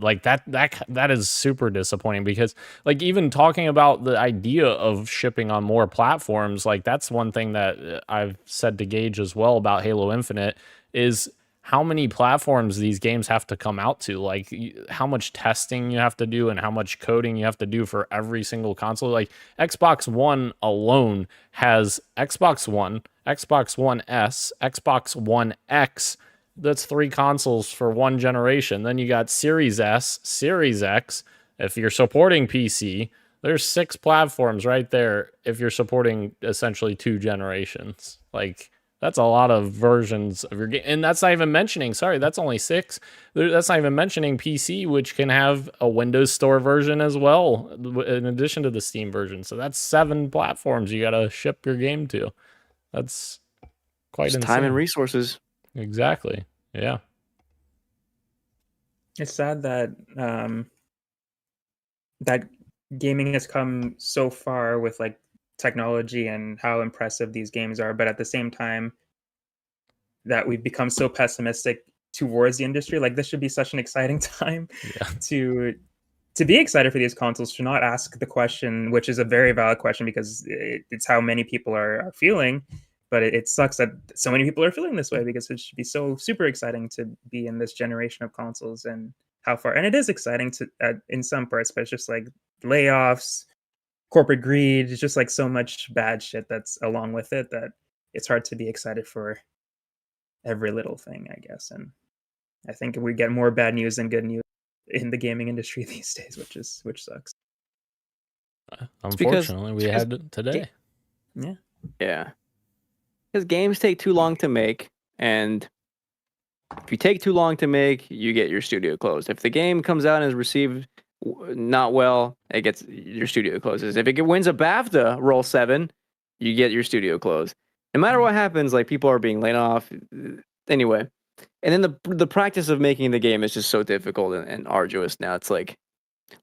like that is super disappointing, because like even talking about the idea of shipping on more platforms, like that's one thing that I've said to Gage as well about Halo Infinite, is how many platforms these games have to come out to, like how much testing you have to do and how much coding you have to do for every single console. Like Xbox One alone has Xbox One, Xbox One S, Xbox One X. That's 3 consoles for one generation. Then you got Series S, Series X. If you're supporting PC, there's 6 platforms right there if you're supporting essentially 2 generations. Like, that's a lot of versions of your game. And that's not even mentioning, that's only 6. That's not even mentioning PC, which can have a Windows Store version as well, in addition to the Steam version. So that's 7 platforms you got to ship your game to. That's quite insane. Time and resources. Exactly. Yeah. It's sad that that gaming has come so far with like technology and how impressive these games are, but at the same time that we've become so pessimistic towards the industry. Like this should be such an exciting time to be excited for these consoles, to not ask the question, which is a very valid question because it's how many people are feeling. But it sucks that so many people are feeling this way, because it should be so super exciting to be in this generation of consoles and how far. And it is exciting to in some parts, but it's just like layoffs, corporate greed. It's just like so much bad shit that's along with it that it's hard to be excited for every little thing, I guess. And I think we get more bad news than good news in the gaming industry these days, which sucks. Unfortunately, we had it today. Yeah. Because games take too long to make, and if you take too long to make, you get your studio closed. If the game comes out and is received not well, it gets your studio closes. If it wins a BAFTA Roll 7, you get your studio closed. No matter what happens, like people are being laid off. Anyway, and then the practice of making the game is just so difficult and arduous now. It's like,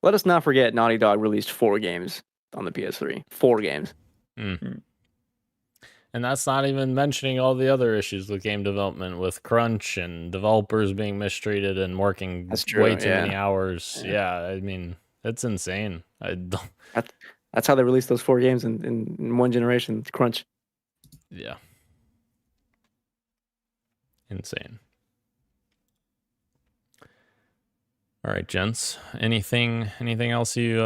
let us not forget Naughty Dog released 4 games on the PS3. 4 games. Mm. And that's not even mentioning all the other issues with game development, with crunch and developers being mistreated and working way too many hours. Yeah, I mean, it's insane. That's how they released those 4 games in one generation. It's crunch. Yeah. Insane. All right, gents. Anything else you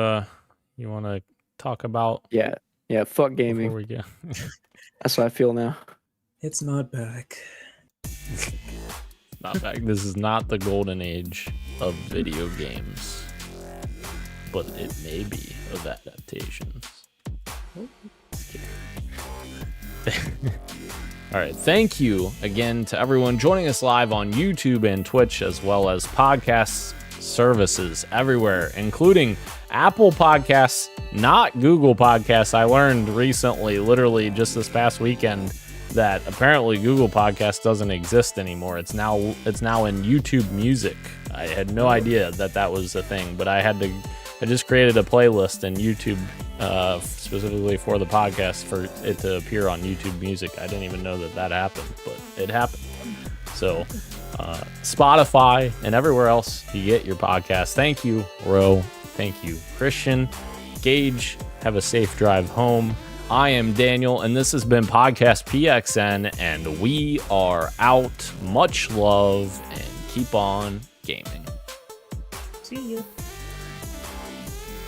want to talk about? Yeah. Fuck gaming. Before we go. That's how I feel now. It's not back. Not back. This is not the golden age of video games, but it may be of adaptations. All right. Thank you again to everyone joining us live on YouTube and Twitch, as well as podcast services everywhere, including Apple Podcasts, not Google Podcasts. I learned recently, literally just this past weekend, that apparently Google Podcasts doesn't exist anymore. It's now in YouTube Music. I had no idea that was a thing, but I just created a playlist in YouTube specifically for the podcast for it to appear on YouTube Music. I didn't even know that happened, but it happened. So Spotify and everywhere else you get your podcast. Thank you, Ro. Thank you, Christian. Gage, have a safe drive home. I am Daniel, and this has been Podcast PXN, and we are out. Much love, and keep on gaming. See you.